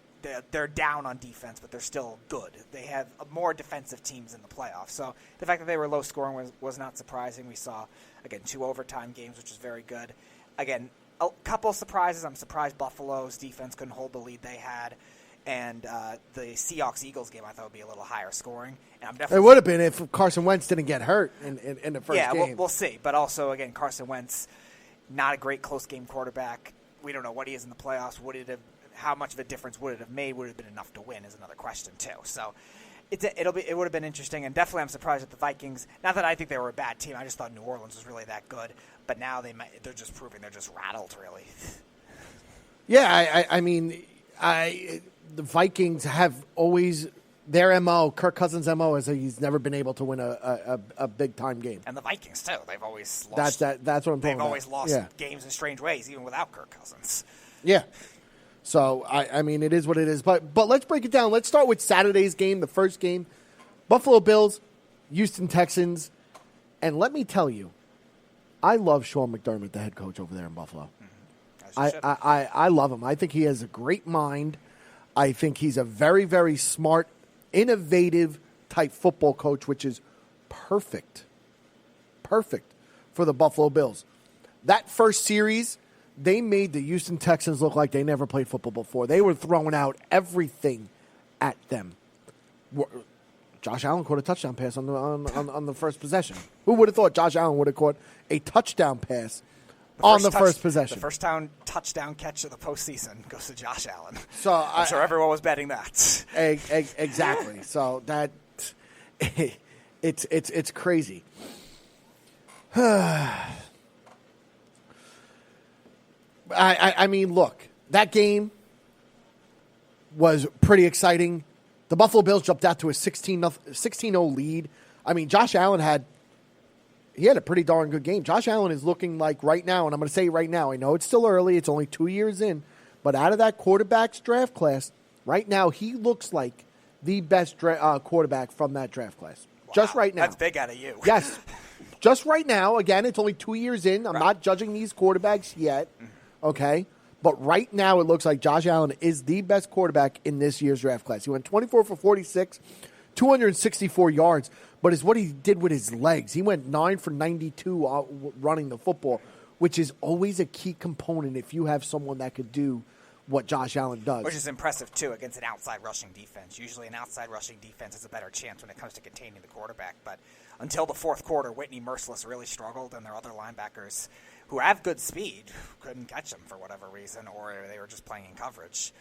they're down on defense, but they're still good. They have more defensive teams in the playoffs. So the fact that they were low-scoring was not surprising. We saw, again, 2 overtime games, which was very good. Again, a couple surprises. I'm surprised Buffalo's defense couldn't hold the lead they had. And the Seahawks-Eagles game I thought would be a little higher scoring. And I'm definitely it would have been if Carson Wentz didn't get hurt in the first game. Yeah, we'll see. But also, again, Carson Wentz, not a great close-game quarterback. We don't know what he is in the playoffs. How much of a difference would it have made? Would it have been enough to win is another question, too. So it would have been interesting. And definitely I'm surprised at the Vikings. Not that I think they were a bad team. I just thought New Orleans was really that good. But now they're just proving they're just rattled, really. Yeah, I mean, the Vikings have always their MO, Kirk Cousins' MO, is that he's never been able to win a big-time game. And the Vikings, too. They've always lost. That's what I'm talking about. They've always lost games in strange ways, even without Kirk Cousins. Yeah. So, I mean, it is what it is. But let's break it down. Let's start with Saturday's game, the first game. Buffalo Bills, Houston Texans. And let me tell you, I love Sean McDermott, the head coach over there in Buffalo. I love him. I think he has a great mind. I think he's a very, very smart, innovative type football coach, which is perfect for the Buffalo Bills. That first series, they made the Houston Texans look like they never played football before. They were throwing out everything at them. Josh Allen caught a touchdown pass on the first possession. Who would have thought Josh Allen would have caught a touchdown pass on the first possession? The first touchdown catch of the postseason goes to Josh Allen. So I'm sure everyone was betting that. Exactly. So that it's crazy. I mean, look, that game was pretty exciting. The Buffalo Bills jumped out to a 16-0 lead. I mean, Josh Allen had a pretty darn good game. Josh Allen is looking like right now, and I'm going to say right now, I know it's still early, it's only 2 years in, but out of that quarterback's draft class, right now he looks like the best quarterback from that draft class. Wow, just right now. That's big out of you. Yes. Just right now. Again, it's only 2 years in. I'm not judging these quarterbacks yet. Okay? But right now it looks like Josh Allen is the best quarterback in this year's draft class. He went 24 for 46, 264 yards, but it's what he did with his legs. He went 9 for 92 running the football, which is always a key component if you have someone that could do what Josh Allen does. Which is impressive, too, against an outside rushing defense. Usually an outside rushing defense has a better chance when it comes to containing the quarterback. But until the fourth quarter, Whitney Merciless really struggled, and their other linebackers, who have good speed, couldn't catch him for whatever reason, or they were just playing in coverage.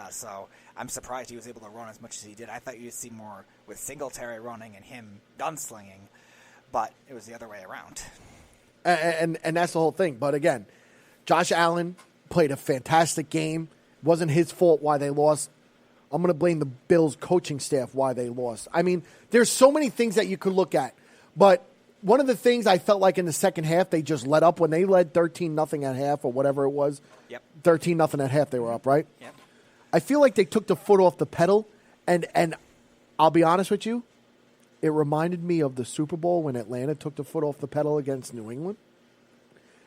So I'm surprised he was able to run as much as he did. I thought you'd see more with Singletary running and him gunslinging, but it was the other way around. And that's the whole thing. But again, Josh Allen played a fantastic game. It wasn't his fault why they lost. I'm going to blame the Bills coaching staff why they lost. I mean, there's so many things that you could look at. But one of the things I felt like in the second half, they just let up when they led 13-0 at half or whatever it was. Yep. 13-0 at half they were up, right? Yep. I feel like they took the foot off the pedal. And I'll be honest with you, it reminded me of the Super Bowl when Atlanta took the foot off the pedal against New England.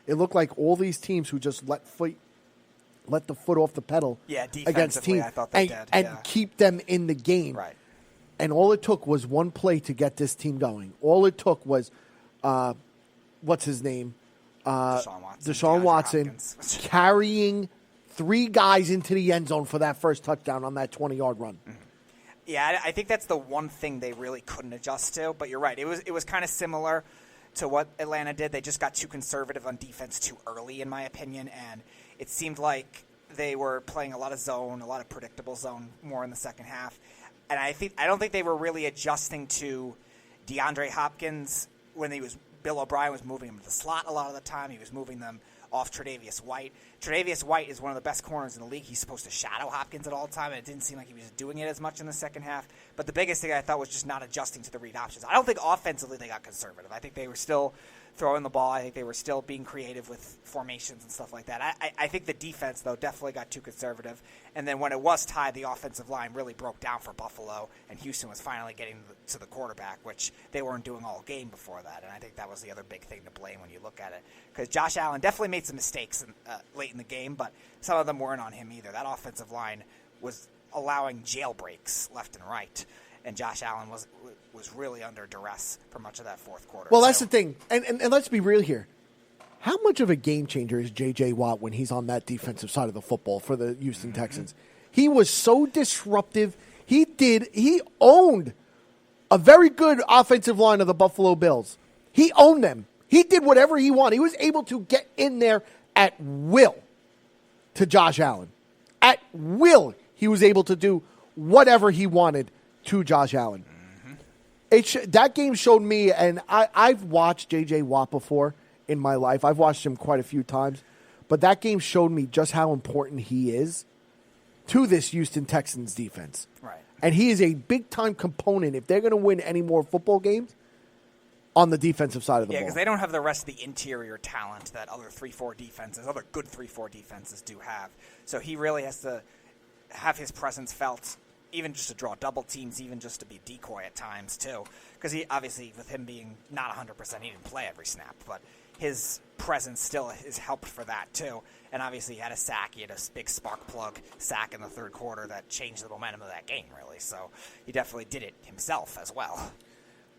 It looked like all these teams who just let the foot off the pedal against teams I thought they did. And keep them in the game. Right. And all it took was one play to get this team going. All it took was, what's his name? Deshaun Watson carrying 3 guys into the end zone for that first touchdown on that 20-yard run. Mm-hmm. Yeah, I think that's the one thing they really couldn't adjust to. But you're right. It was kind of similar to what Atlanta did. They just got too conservative on defense too early, in my opinion, and it seemed like they were playing a lot of zone, a lot of predictable zone more in the second half. And I don't think they were really adjusting to DeAndre Hopkins when Bill O'Brien was moving him to the slot a lot of the time. He was moving them off Tre'Davious White. Tre'Davious White is one of the best corners in the league. He's supposed to shadow Hopkins at all time, and it didn't seem like he was doing it as much in the second half. But the biggest thing I thought was just not adjusting to the read options. I don't think offensively they got conservative. I think they were still throwing the ball. I think they were still being creative with formations and stuff like that. I think the defense, though, definitely got too conservative. And then when it was tied, the offensive line really broke down for Buffalo, and Houston was finally getting to the quarterback, which they weren't doing all game before that. And I think that was the other big thing to blame when you look at it. Because Josh Allen definitely made some mistakes late in the game, but some of them weren't on him either. That offensive line was allowing jailbreaks left and right. And Josh Allen was really under duress for much of that fourth quarter. Well, that's the thing. And let's be real here. How much of a game changer is J.J. Watt when he's on that defensive side of the football for the Houston Texans? He was so disruptive. He owned a very good offensive line of the Buffalo Bills. He owned them. He did whatever he wanted. He was able to get in there at will to Josh Allen. At will, he was able to do whatever he wanted to Josh Allen. That game showed me, and I've watched J.J. Watt before in my life. I've watched him quite a few times. But that game showed me just how important he is to this Houston Texans defense. Right. And he is a big-time component if they're going to win any more football games on the defensive side of the ball. Yeah, because they don't have the rest of the interior talent that other good 3-4 defenses do have. So he really has to have his presence felt, even just to draw double teams, even just to be decoy at times, too. Because he obviously, with him being not 100%, he didn't play every snap. But his presence still is helped for that too. And obviously he had a sack. He had a big spark plug sack in the third quarter that changed the momentum of that game, really. So he definitely did it himself as well.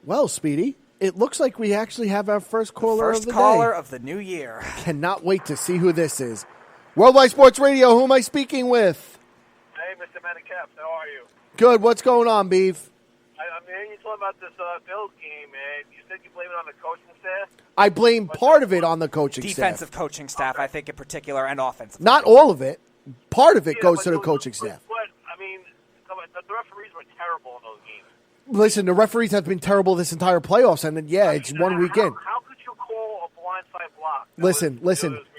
Well, Speedy, it looks like we actually have our first caller of the day. First caller of the new year. Cannot wait to see who this is. Worldwide Sports Radio, who am I speaking with? Hey, Mr. Manicaps, how are you? Good. What's going on, Beef? I'm hearing you talking about this Bills game, man. You said you blame it on the coaching staff? I blame part of it on the coaching Defensive staff. coaching staff, I think in particular, and offensive. Not all of it. Part of it goes to the coaching staff. But, I mean, the referees were terrible in those games. Listen, the referees have been terrible this entire playoffs, and then, it's 1 weekend. How could you call a blindside block? Listen.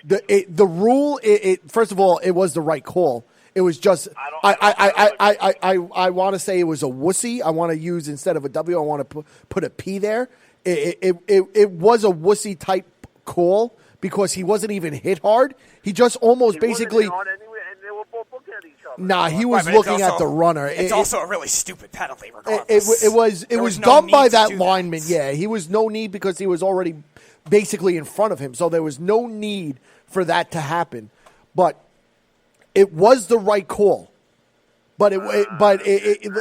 The rule. First of all, it was the right call. It was just. I want to say it was a wussy. I want to use instead of a W. I want to put a P there. It was a wussy type call because he wasn't even hit hard. He just almost basically. And they were both looking at each other. Nah, he was looking at the runner. It's also a really stupid penalty, regardless. It was no done by that do lineman. that. Yeah, he was no need because he was already basically in front of him, so there was no need for that to happen. But it was the right call. But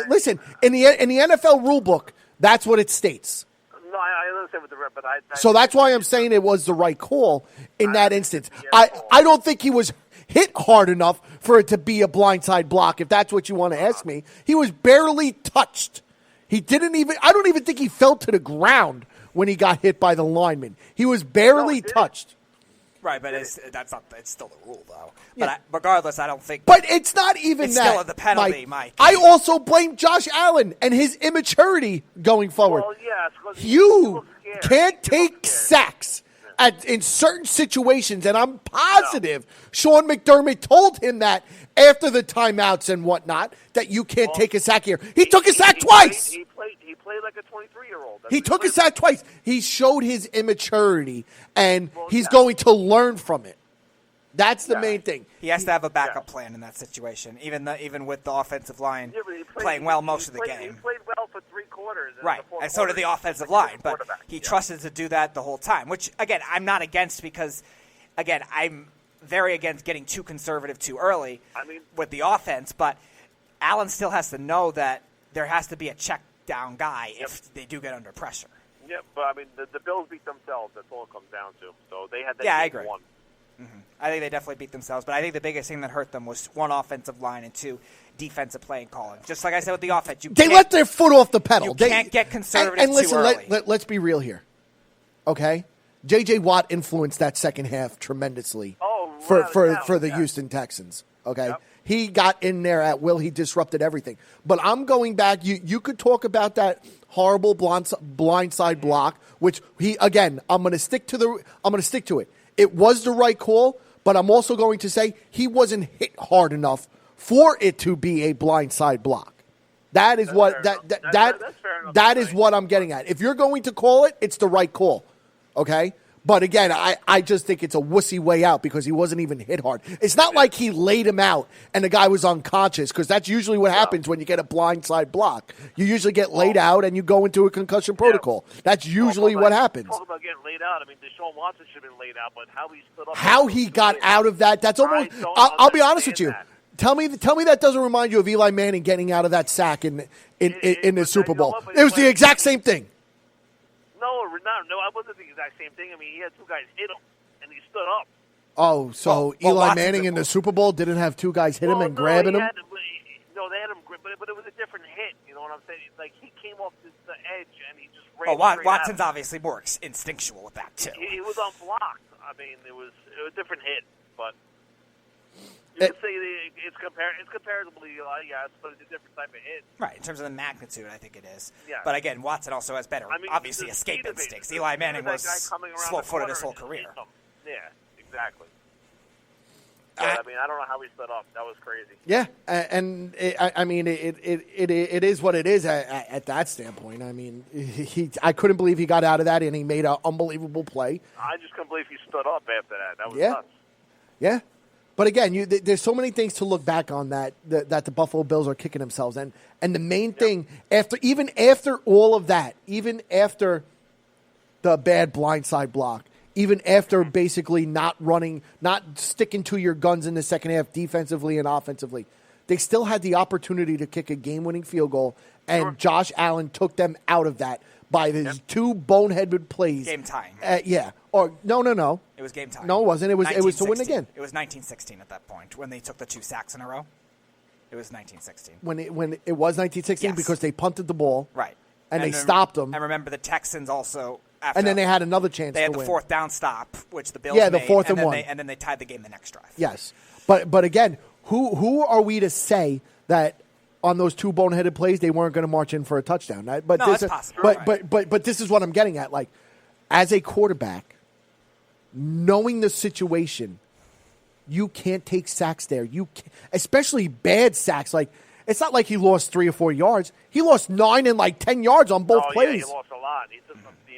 listen, in the NFL rule book, that's what it states. No, I understand with the ref, but so that's why I'm saying it was the right call in that instance. I don't think he was hit hard enough for it to be a blindside block, if that's what you want to ask me. He was barely touched. I don't even think he fell to the ground when he got hit by the lineman. He was barely touched. Right, but it's still the rule, though. But regardless, I don't think. But it's not even it's that. Still the penalty, Mike. I also blame Josh Allen and his immaturity going forward. Well, yes, you can't take sacks in certain situations, and I'm positive Sean McDermott told him that after the timeouts and whatnot, that you can't take a sack here. He took a sack twice. He played like a 23-year-old. He took a sack twice. He showed his immaturity, and he's going to learn from it. That's the main thing. He has to have a backup plan in that situation, even with the offensive line playing well most of the game. He played well for 3 quarters. Right, and so did the offensive line, but he trusted to do that the whole time, which, again, I'm not against because, again, I'm very against getting too conservative too early with the offense, but Allen still has to know that there has to be a check-down guy if they do get under pressure. Yeah, but, the Bills beat themselves. That's all it comes down to. So they had that I game agree. won. Mm-hmm. I think they definitely beat themselves, but I think the biggest thing that hurt them was 1, offensive line, and 2, defensive play and calling. Just like I said with the offense, they let their foot off the pedal. You can't get conservative and listen, too early. Let's be real here, okay? J.J. Watt influenced that second half tremendously for the Houston Texans, okay? Yep. He got in there at will. He disrupted everything. But I'm going back. You could talk about that horrible blindside block, which I'm going to stick to it. It was the right call, but I'm also going to say he wasn't hit hard enough for it to be a blindside block. That is that is what I'm getting at. If you're going to call it, it's the right call. Okay? But again, I just think it's a wussy way out because he wasn't even hit hard. It's not like he laid him out and the guy was unconscious, because that's usually what happens when you get a blindside block. You usually get laid out and you go into a concussion protocol. That's usually what happens. Talk about getting laid out. Deshaun Watson should have been laid out, but how he stood up. How he got out of that, that's almost. I'll be honest with you. Tell me that doesn't remind you of Eli Manning getting out of that sack in the Super Bowl. It was the exact same thing. No, I wasn't the exact same thing. He had 2 guys hit him, and he stood up. Oh, so Eli Manning in the Super Bowl didn't have 2 guys hit him and grabbing him? They had him, but it was a different hit. You know what I'm saying? Like, he came off the edge, and he just ran Watson's obviously more instinctual with that, too. He was unblocked. It was a different hit, but you could say it's comparably, yes, but it's a different type of hit. Right, in terms of the magnitude, I think it is. Yeah. But again, Watson also has better, obviously, escape instincts. Eli Manning was slow-footed his whole career. Yeah, exactly. But, I don't know how he stood up. That was crazy. Yeah, and it is what it is at that standpoint. I couldn't believe he got out of that, and he made an unbelievable play. I just couldn't believe he stood up after that. That was nuts. Yeah. But again, there's so many things to look back on that the Buffalo Bills are kicking themselves. And the main thing, even after all of that, even after the bad blindside block, even after basically not sticking to your guns in the second half defensively and offensively. They still had the opportunity to kick a game-winning field goal, and Josh Allen took them out of that by his two boneheaded plays. Game time. Yeah. Or no. It was game time. No, it wasn't. It was to win again. It was 1916 at that point when they took the 2 sacks in a row. It was 1916. When it was 1916 Yes. because they punted the ball. Right. And they stopped them. And remember the Texans also. After And then they had another chance They had to the win. 4th down stop, which the Bills Yeah, the made, 4th and 1. And then they tied the game the next drive. Yes. But again, who are we to say that on those 2 boneheaded plays they weren't going to march in for a touchdown? But No, this, that's possible. But this is what I'm getting at. Like, as a quarterback, knowing the situation, you can't take sacks there. You can't, especially bad sacks. Like, it's not like he lost 3 or 4 yards. He lost 9 and like 10 yards on both plays. Yeah, he lost a lot. He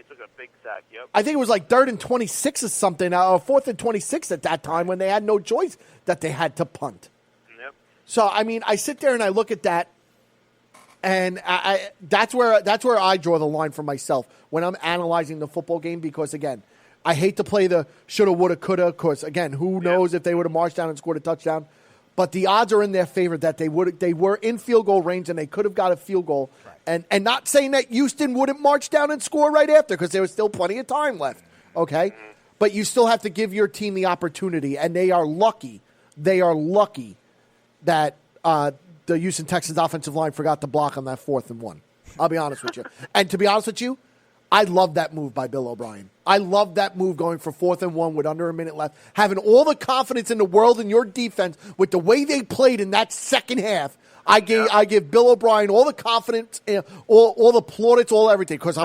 took a big sack. Yep. I think it was like 3rd and 26 or something, or 4th and 26 at that time when they had no choice that they had to punt. Yep. So I mean, I sit there and I look at that, and that's where I draw the line for myself when I'm analyzing the football game, because again, I hate to play the shoulda, woulda, coulda. Of course, again, who knows if they would have marched down and scored a touchdown. But the odds are in their favor that they were in field goal range and they could have got a field goal. Right. And not saying that Houston wouldn't march down and score right after, because there was still plenty of time left. Okay? But you still have to give your team the opportunity, and they are lucky. They are lucky that the Houston Texans offensive line forgot to block on that 4th and 1. I'll be honest with you. And to be honest with you, I love that move by Bill O'Brien. I love that move going for 4th and 1 with under a minute left. Having all the confidence in the world in your defense with the way they played in that second half. I give Bill O'Brien all the confidence, all the plaudits, all everything. Because I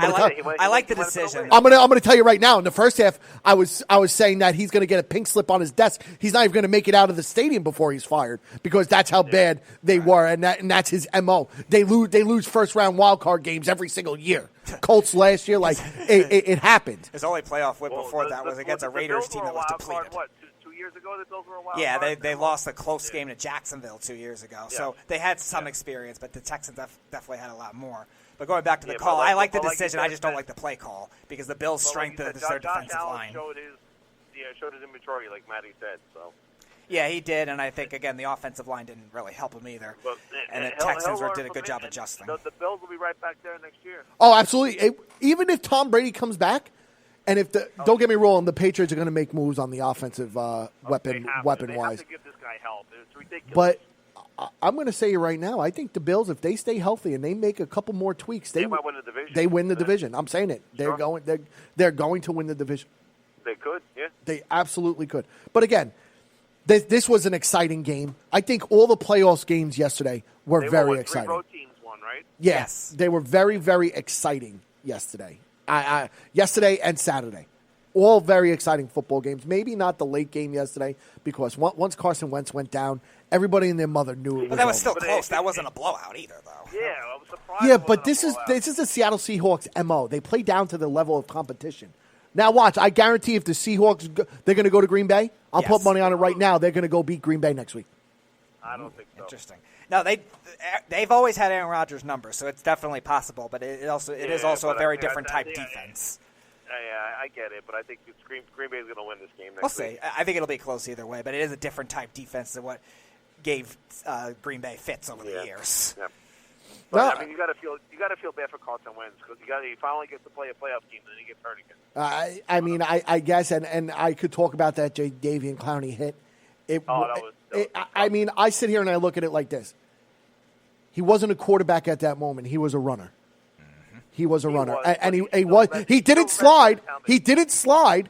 like the decision. I'm gonna tell you right now. In the first half, I was saying that he's gonna get a pink slip on his desk. He's not even gonna make it out of the stadium before he's fired, because that's how bad they were, and that's his MO. They lose first round wild card games every single year. Colts last year, like it happened. His only playoff win before that was against a Raiders team that was depleted. What, 2 years ago, the Bills were a wild Yeah, card? they lost a close game to Jacksonville 2 years ago. Yeah. So they had some experience, but the Texans definitely had a lot more. But going back to the Yeah, call, but I like the but decision. like I just don't like the play call, because the Bills' strength is their defensive line. Showed his immaturity, like Matty said. So. Yeah, he did, and I think, again, the offensive line didn't really help him either. But, and the Texans did a good job adjusting. The Bills will be right back there next year. Oh, absolutely. Even if Tom Brady comes back, and if don't get me wrong, the Patriots are going to make moves on the offensive weapon-wise. They have to give this guy help. It's ridiculous. But I'm going to say right now, I think the Bills, if they stay healthy and they make a couple more tweaks, they might win the division. They win the division. I'm saying it. They're going to win the division. They could, yeah. They absolutely could. But again, this was an exciting game. I think all the playoffs games yesterday were very exciting. 3 road teams won, right? Yes, they were very, very exciting yesterday. Yesterday and Saturday. All very exciting football games. Maybe not the late game yesterday, because once Carson Wentz went down, everybody and their mother knew it was But that was over. still close. That wasn't a blowout either, though. Yeah, I was surprised. Yeah, but this is the Seattle Seahawks MO. They play down to the level of competition. Now watch, I guarantee if the Seahawks, they're going to go to Green Bay, I'll put money on it right now. They're going to go beat Green Bay next week. I don't think so. Interesting. No, they've always had Aaron Rodgers' number, so it's definitely possible. But it is also a very different type defense. Yeah, I get it, but I think Green Bay is going to win this game next We'll week. see. I think it'll be close either way, but it is a different type defense than what gave Green Bay fits over the years. Yeah. But, I mean, you got to feel bad for Carson Wentz, because he finally gets to play a playoff game, and then he gets hurt again. I mean, I guess, and I could talk about that Jadeveon Clowney hit. I mean, I sit here and I look at it like this. He wasn't a quarterback at that moment. He was a runner. He was a runner, and he didn't slide. He didn't slide.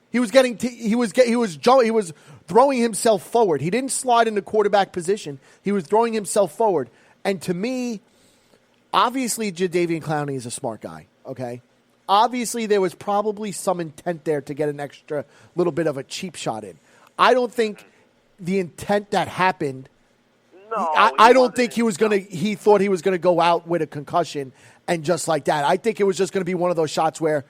He was throwing himself forward. He didn't slide in the quarterback position. He was throwing himself forward. And to me, obviously, Jadeveon Clowney is a smart guy. Okay, obviously there was probably some intent there to get an extra little bit of a cheap shot in. I don't think the intent that happened. No, I don't think he was gonna. He thought he was gonna go out with a concussion and just like that. I think it was just gonna be one of those shots where,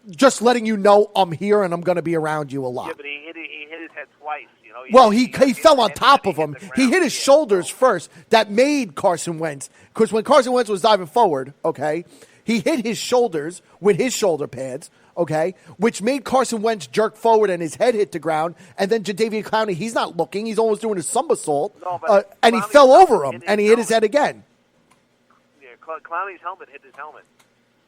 just letting you know I'm here and I'm gonna be around you a lot. Yeah, but he hit his head twice. You know. Well, he fell on top of him. He hit his shoulders first. That made Carson Wentz, because when Carson Wentz was diving forward, okay, he hit his shoulders with his shoulder pads, okay, which made Carson Wentz jerk forward and his head hit the ground, and then Jadeveon Clowney, he's not looking, he's almost doing a somersault, and he fell over him, and he hit his head again. Yeah, Clowney's helmet hit his helmet.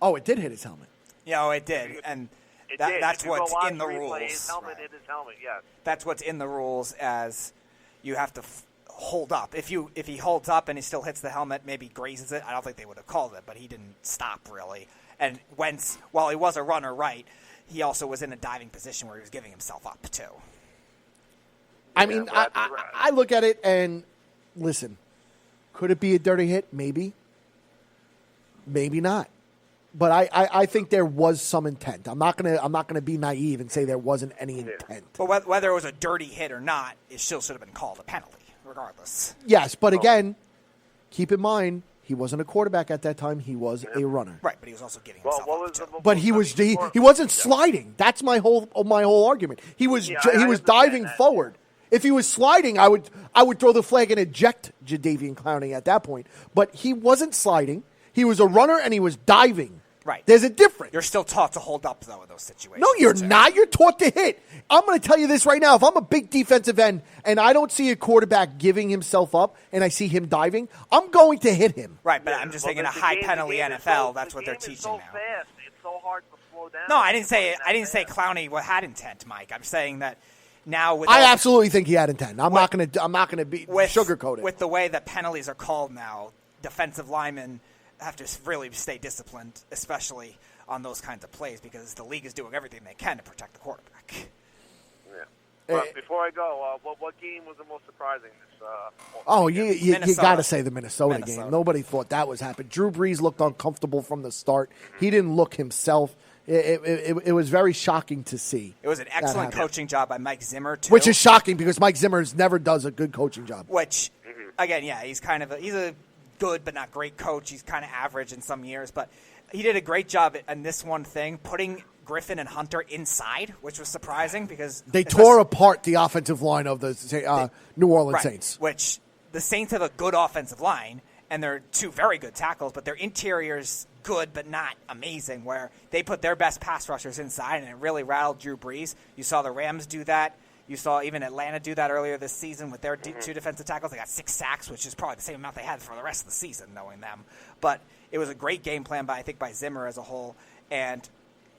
Oh, it did hit his helmet. Yeah, it did, and that's what's in the rules. His helmet hit his helmet, yes. That's what's in the rules, as you have to hold up. If he holds up and he still hits the helmet, maybe grazes it, I don't think they would have called it, but he didn't stop, really. And Wentz, while he was a runner right, he also was in a diving position where he was giving himself up, too. I mean, I look at it and, listen, could it be a dirty hit? Maybe. Maybe not. But I think there was some intent. I'm not gonna be naive and say there wasn't any intent. But whether it was a dirty hit or not, it still should have been called a penalty, regardless. Yes, but again, keep in mind, he wasn't a quarterback at that time. He was a runner. Right, but he was also giving himself up. But he wasn't sliding. That's my whole argument. He was diving forward. If he was sliding, I would throw the flag and eject Jadeveon Clowney at that point. But he wasn't sliding. He was a runner and he was diving. Right. There's a difference. You're still taught to hold up, though, in those situations. No, you're not. You're taught to hit. I'm going to tell you this right now. If I'm a big defensive end and I don't see a quarterback giving himself up and I see him diving, I'm going to hit him. Right, but I'm just saying in a high-penalty NFL, that's what they're teaching now. Fast. It's so hard to slow down. No, I didn't say Clowney had intent, Mike. I'm saying that now with I absolutely think he had intent. I'm not going to sugarcoat it. With the way that penalties are called now, defensive linemen have to really stay disciplined, especially on those kinds of plays, because the league is doing everything they can to protect the quarterback. Yeah. But before I go, what game was the most surprising? You got to say the Minnesota game. Nobody thought that was happening. Drew Brees looked uncomfortable from the start. He didn't look himself. It was very shocking to see. It was an excellent coaching job by Mike Zimmer, too. Which is shocking because Mike Zimmer never does a good coaching job. Which, again, yeah, he's a good but not great coach. He's kind of average in some years, but he did a great job in this one thing, putting Griffin and Hunter inside, which was surprising because they tore apart the offensive line of the New Orleans Saints. Which the Saints have a good offensive line, and they're two very good tackles, but their interior's good but not amazing, where they put their best pass rushers inside, and it really rattled Drew Brees. You saw the Rams do that. You saw even Atlanta do that earlier this season with their two defensive tackles. They got 6 sacks, which is probably the same amount they had for the rest of the season, knowing them. But it was a great game plan by Zimmer as a whole, and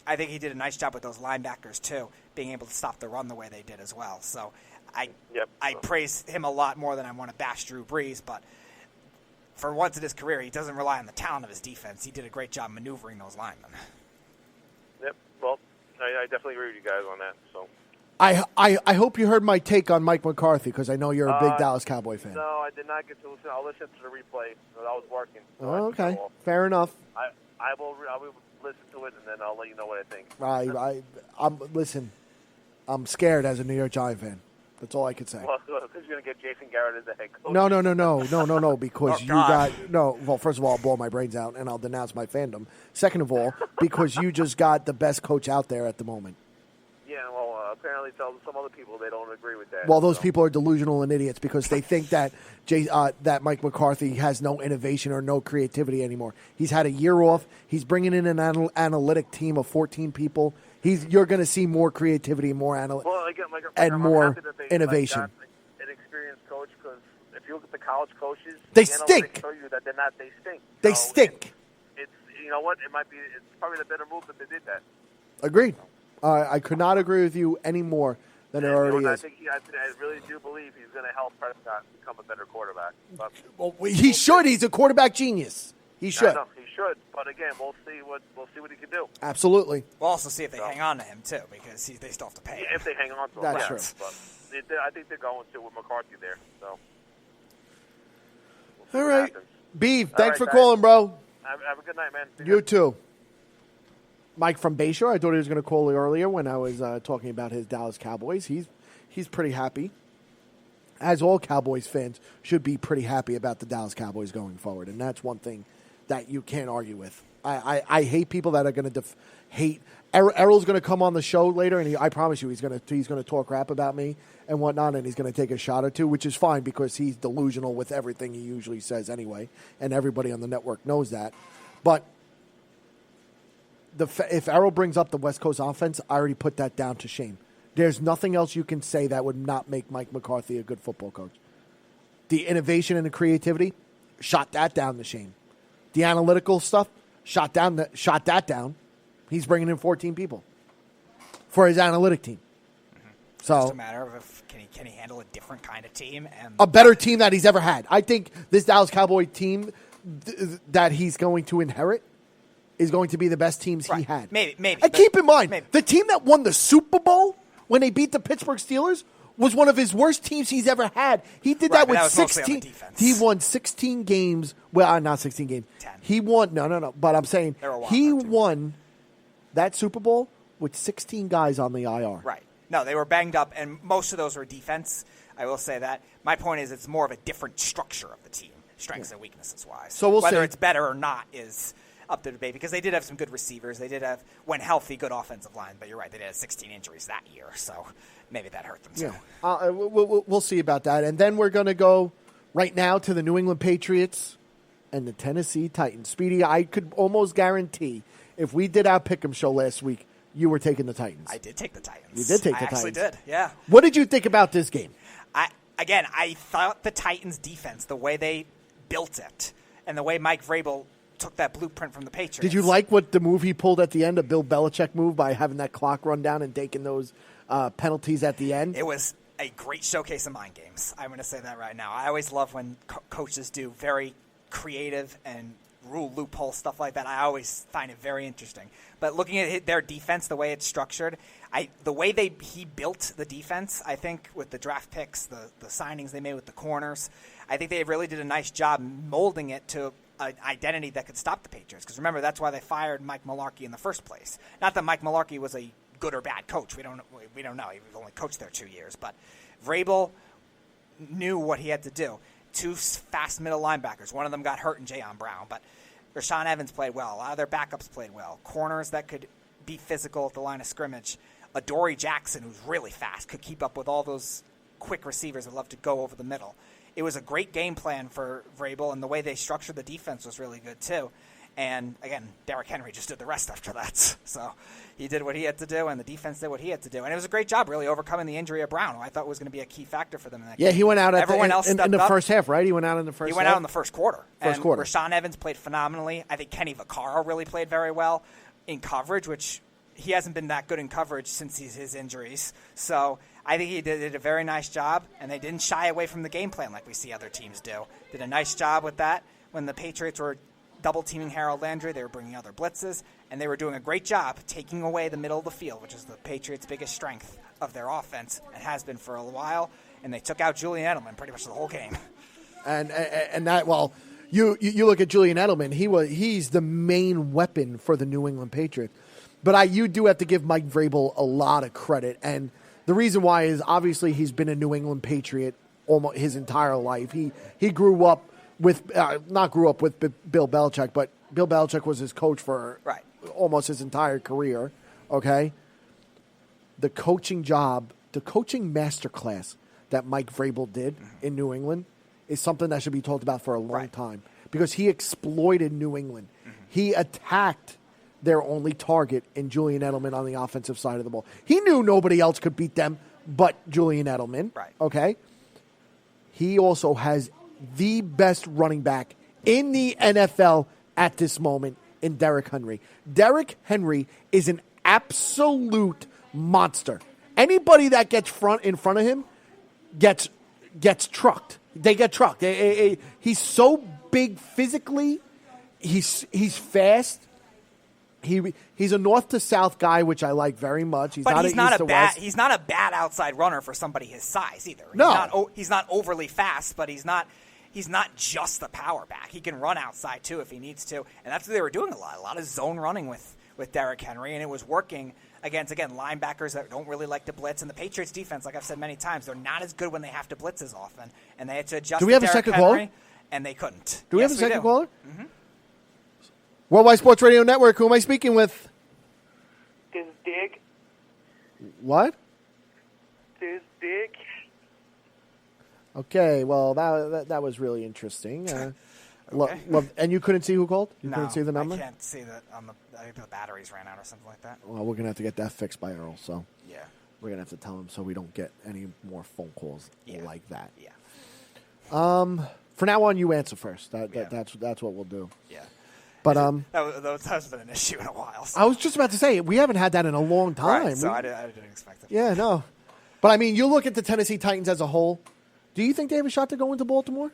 I think he did a nice job with those linebackers too, being able to stop the run the way they did as well. So I praise him a lot more than I want to bash Drew Brees, but for once in his career, he doesn't rely on the talent of his defense. He did a great job maneuvering those linemen. Yep. Well, I definitely agree with you guys on that. So. I hope you heard my take on Mike McCarthy because I know you're a big Dallas Cowboy fan. No, I did not get to listen. I'll listen to the replay. I was working. So okay, fair enough. I will listen to it and then I'll let you know what I think. I'm scared as a New York Giant fan. That's all I could say. Well, because you're going to get Jason Garrett as the head coach. No, because well, first of all, I'll blow my brains out and I'll denounce my fandom. Second of all, because you just got the best coach out there at the moment. Yeah, well, apparently some other people, they don't agree with that. Well, those people are delusional and idiots because they think that that Mike McCarthy has no innovation or no creativity anymore. He's had a year off. He's bringing in an analytic team of 14 people. You're going to see more creativity, more and more innovation. An experienced coach, because if you look at the college coaches, they stink. Show you that they're not. They stink. They stink. It's you know what? It's probably the better move that they did that. Agreed. I could not agree with you any more than it already is. I really do believe he's going to help Prescott become a better quarterback. But he should. He's a quarterback genius. He should. No, he should. But again, we'll see what he can do. Absolutely. We'll also see if they hang on to him too, because they still have to pay him. If they hang on to him, that's true. But I think they're going to with McCarthy there. So. All right, Beeve. Thanks for calling, bro. Have a good night, man. You too. Mike from Bayshore. I thought he was going to call earlier when I was talking about his Dallas Cowboys. He's pretty happy, as all Cowboys fans should be pretty happy about the Dallas Cowboys going forward, and that's one thing that you can't argue with. I hate people that are going to hate. Errol's going to come on the show later, and I promise you he's going to talk crap about me and whatnot, and he's going to take a shot or two, which is fine because he's delusional with everything he usually says anyway, and everybody on the network knows that. But if Errol brings up the West Coast offense, I already put that down to shame. There's nothing else you can say that would not make Mike McCarthy a good football coach. The innovation and the creativity, shot that down to shame. The analytical stuff, shot that down. He's bringing in 14 people for his analytic team. So it's just a matter of if, can he handle a different kind of team and a better team that he's ever had. I think this Dallas Cowboy team that he's going to inherit is going to be the best teams he had. Maybe. And keep in mind, the team that won the Super Bowl when they beat the Pittsburgh Steelers was one of his worst teams he's ever had. He did that with 16. He won 16 games. Well, not 16 games. 10. He won. No. But I'm saying he won that Super Bowl with 16 guys on the IR. Right. No, they were banged up, and most of those were defense. I will say that. My point is it's more of a different structure of the team, strengths and weaknesses wise. So whether it's better or not is up to debate because they did have some good receivers. They did have, when healthy, good offensive line. But you're right, they did have 16 injuries that year, so maybe that hurt them too. Yeah. We'll see about that. And then we're going to go right now to the New England Patriots and the Tennessee Titans. Speedy, I could almost guarantee if we did our Pick'em show last week, you were taking the Titans. I did take the Titans. You did take the Titans. I actually did, yeah. What did you think about this game? I thought the Titans' defense, the way they built it, and the way Mike Vrabel took that blueprint from the Patriots. Did you like what the move he pulled at the end, a Bill Belichick move, by having that clock run down and taking those penalties at the end? It was a great showcase of mind games. I'm going to say that right now. I always love when coaches do very creative and rule loophole stuff like that. I always find it very interesting. But looking at their defense, the way it's structured, the way he built the defense, I think with the draft picks, the signings they made with the corners, I think they really did a nice job molding it to an identity that could stop the Patriots. Because remember, that's why they fired Mike Mularkey in the first place. Not that Mike Mularkey was a good or bad coach. We don't know. He only coached there 2 years. But Vrabel knew what he had to do. 2 fast middle linebackers. One of them got hurt in Jayon Brown, but Rashaan Evans played well. A lot of their backups played well. Corners that could be physical at the line of scrimmage. Adoree Jackson, who's really fast, could keep up with all those quick receivers that love to go over the middle. It was a great game plan for Vrabel, and the way they structured the defense was really good too. And, again, Derrick Henry just did the rest after that. So he did what he had to do, and the defense did what he had to do. And it was a great job, really, overcoming the injury of Brown, who I thought was going to be a key factor for them in that game. Yeah, he went out in the first half, right? He went out in the first half? He went out in the first quarter. Rashaan Evans played phenomenally. I think Kenny Vaccaro really played very well in coverage, which he hasn't been that good in coverage since his injuries. So I think he did a very nice job, and they didn't shy away from the game plan like we see other teams do. Did a nice job with that. When the Patriots were double-teaming Harold Landry, they were bringing other blitzes, and they were doing a great job taking away the middle of the field, which is the Patriots' biggest strength of their offense and has been for a while, and they took out Julian Edelman pretty much the whole game. And that, well, you look at Julian Edelman, he's the main weapon for the New England Patriots. But you do have to give Mike Vrabel a lot of credit, and the reason why is obviously he's been a New England Patriot almost his entire life. He grew up with not grew up with Bill Belichick, but Bill Belichick was his coach for almost his entire career. Okay, the coaching job, the coaching masterclass that Mike Vrabel did in New England is something that should be talked about for a long time because he exploited New England. He attacked their only target in Julian Edelman on the offensive side of the ball. He knew nobody else could beat them but Julian Edelman. Right. Okay. He also has the best running back in the NFL at this moment in Derrick Henry. Derrick Henry is an absolute monster. Anybody that gets in front of him gets trucked. They get trucked. He's so big physically. He's fast. He's a north to south guy, which I like very much. He's not a bad outside runner for somebody his size either. He's not overly fast, but he's not just the power back. He can run outside too if he needs to, and that's what they were doing a lot of zone running with Derrick Henry, and it was working against linebackers that don't really like to blitz. And the Patriots defense, like I've said many times, they're not as good when they have to blitz as often, and they had to adjust. Do we have Derrick a second Henry, caller? And they couldn't. Do we have a second caller? Mm-hmm. Worldwide Sports Radio Network. Who am I speaking with? This is Dick. What? This is Dick. Okay, well, that was really interesting. Okay. And you couldn't see who called? You No, couldn't see the number? I can't see that. I think the batteries ran out or something like that. Well, we're going to have to get that fixed by Earl, so Yeah. we're going to have to tell him so we don't get any more phone calls like that. Yeah. For now on, you answer first. Yeah. That's what we'll do. Yeah. But That's been an issue in a while. So. I was just about to say, we haven't had that in a long time. Right, so I didn't expect it. Yeah, no. But, I mean, you look at the Tennessee Titans as a whole. Do you think they have a shot to go into Baltimore?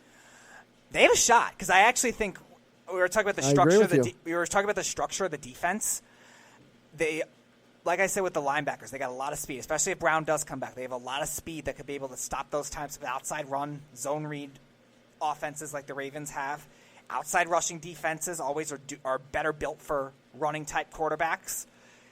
They have a shot because I actually think we were talking about the structure. We were talking about the structure of the defense. They, like I said, with the linebackers, they got a lot of speed, especially if Brown does come back. They have a lot of speed that could be able to stop those types of outside run, zone read offenses like the Ravens have. Outside rushing defenses always are better built for running type quarterbacks.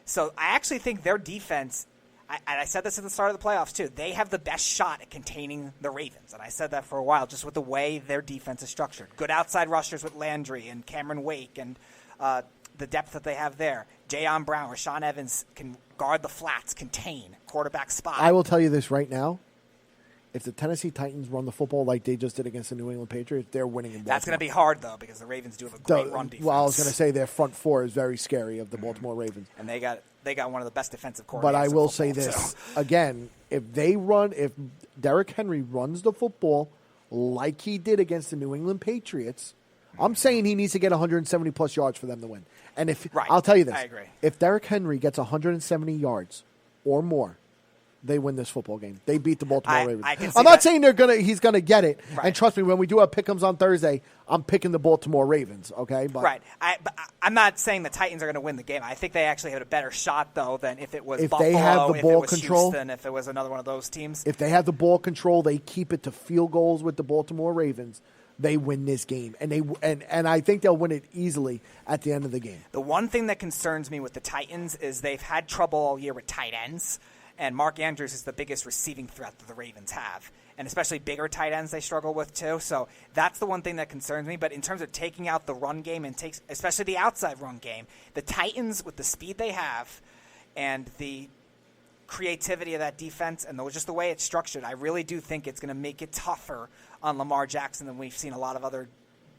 So I actually think their defense. And I said this at the start of the playoffs, too. They have the best shot at containing the Ravens. And I said that for a while, just with the way their defense is structured. Good outside rushers with Landry and Cameron Wake and the depth that they have there. Jayon Brown, Rashaan Evans can guard the flats, contain, quarterback spot. I will tell you this right now. If the Tennessee Titans run the football like they just did against the New England Patriots, they're winning in Baltimore. That's going to be hard, though, because the Ravens do have a great run defense. Well, I was going to say their front four is very scary of the Baltimore Ravens. And they got one of the best defensive coordinators. But I will say football, this again: if Derrick Henry runs the football like he did against the New England Patriots, I'm saying he needs to get 170 plus yards for them to win. And I'll tell you this: I agree. If Derrick Henry gets 170 yards or more, they win this football game. They beat the Baltimore Ravens. I'm not saying he's gonna get it. Right. And trust me, when we do our pick'ems on Thursday, I'm picking the Baltimore Ravens. Okay, but I'm not saying the Titans are going to win the game. I think they actually had a better shot though than if it was Buffalo, they have the ball if it was control, Houston, if it was another one of those teams. If they have the ball control, they keep it to field goals with the Baltimore Ravens. They win this game, and I think they'll win it easily at the end of the game. The one thing that concerns me with the Titans is they've had trouble all year with tight ends. And Mark Andrews is the biggest receiving threat that the Ravens have. And especially bigger tight ends they struggle with, too. So that's the one thing that concerns me. But in terms of taking out the run game, and especially the outside run game, the Titans, with the speed they have and the creativity of that defense and just the way it's structured, I really do think it's going to make it tougher on Lamar Jackson than we've seen a lot of other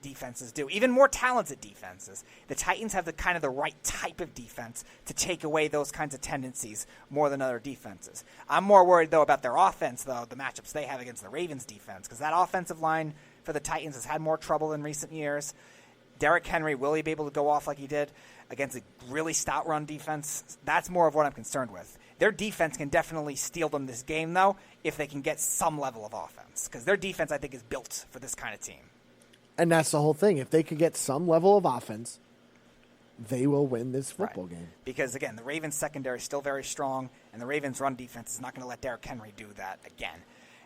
defenses do, even more talented defenses. The Titans have the right type of defense to take away those kinds of tendencies more than other defenses. I'm more worried, though, about their offense, though, the matchups they have against the Ravens defense, because that offensive line for the Titans has had more trouble in recent years. Derrick Henry, will he be able to go off like he did against a really stout run defense? That's more of what I'm concerned with. Their defense can definitely steal them this game, though, if they can get some level of offense, because their defense, I think, is built for this kind of team. And that's the whole thing. If they could get some level of offense, they will win this football game. Because, again, the Ravens' secondary is still very strong, and the Ravens' run defense is not going to let Derrick Henry do that again.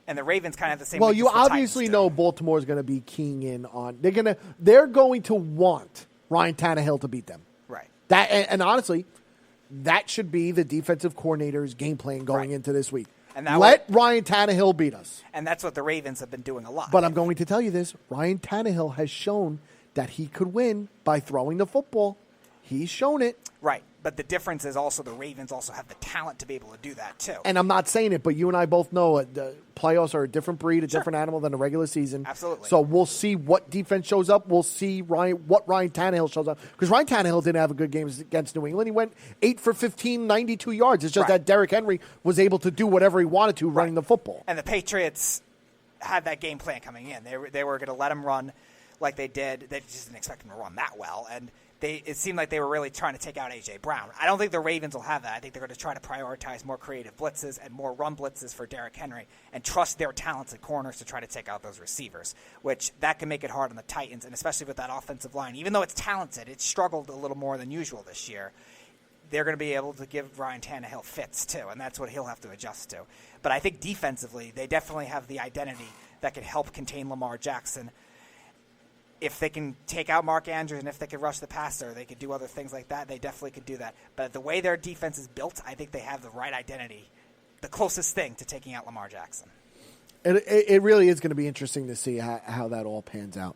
And the Ravens kind of have the same. Well, you obviously know Baltimore is going to be keying in on. They're going to want Ryan Tannehill to beat them. Right. And honestly, that should be the defensive coordinator's game plan going into this week. And let Ryan Tannehill beat us. And that's what the Ravens have been doing a lot. But I'm going to tell you this. Ryan Tannehill has shown that he could win by throwing the football. He's shown it. Right. But the difference is also the Ravens also have the talent to be able to do that, too. And I'm not saying it, but you and I both know the playoffs are a different breed, a different animal than a regular season. Absolutely. So we'll see what defense shows up. We'll see what Ryan Tannehill shows up. Because Ryan Tannehill didn't have a good game against New England. He went 8 for 15, 92 yards. It's just that Derrick Henry was able to do whatever he wanted to running the football. And the Patriots had that game plan coming in. They were going to let him run like they did. They just didn't expect him to run that well. And it seemed like they were really trying to take out A.J. Brown. I don't think the Ravens will have that. I think they're going to try to prioritize more creative blitzes and more run blitzes for Derrick Henry and trust their talented corners to try to take out those receivers, which that can make it hard on the Titans, and especially with that offensive line. Even though it's talented, it's struggled a little more than usual this year. They're going to be able to give Ryan Tannehill fits, too, and that's what he'll have to adjust to. But I think defensively, they definitely have the identity that can help contain Lamar Jackson. If they can take out Mark Andrews and if they can rush the passer, they could do other things like that. They definitely could do that. But the way their defense is built, I think they have the right identity, the closest thing to taking out Lamar Jackson. It really is going to be interesting to see how that all pans out.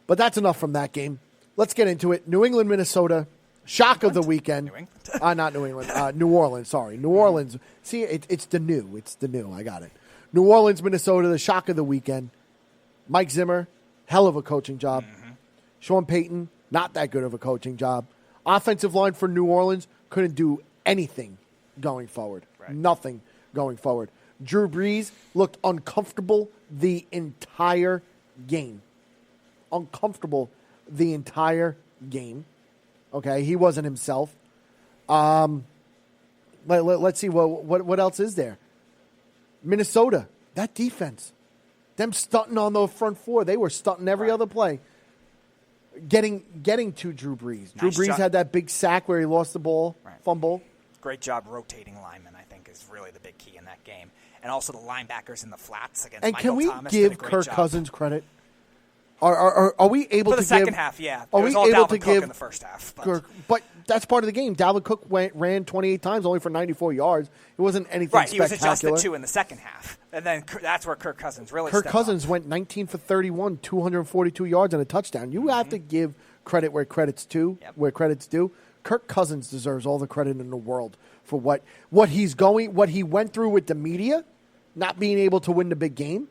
But that's enough from that game. Let's get into it. New England, Minnesota, shock of the weekend. New England? Not New England. New Orleans, sorry. New Orleans. See, it's the new. It's the new. I got it. New Orleans, Minnesota, the shock of the weekend. Mike Zimmer. Hell of a coaching job. Sean Payton, not that good of a coaching job. Offensive line for New Orleans couldn't do anything going forward. Right. Nothing going forward. Drew Brees looked uncomfortable the entire game. Uncomfortable the entire game. Okay, he wasn't himself. Let's see what else is there. Minnesota, that defense, them stunting on the front four. They were stunting every other play. Getting to Drew Brees. Drew Brees had that big sack where he lost the ball, fumble. Great job rotating linemen, I think, is really the big key in that game. And also the linebackers in the flats against Michael Thomas. And can we give Kirk Cousins credit? Are we able to give... For the second half, yeah. Are we able to give... in the first half. But that's part of the game. Dalvin Cook ran 28 times, only for 94 yards. It wasn't anything spectacular. Right, he was adjusted to in the second half. And then that's where Kirk Cousins really stepped up. Kirk Cousins went 19 for 31, 242 yards and a touchdown. You have to give credit where credit's due. Kirk Cousins deserves all the credit in the world for what he went through with the media, not being able to win the big game.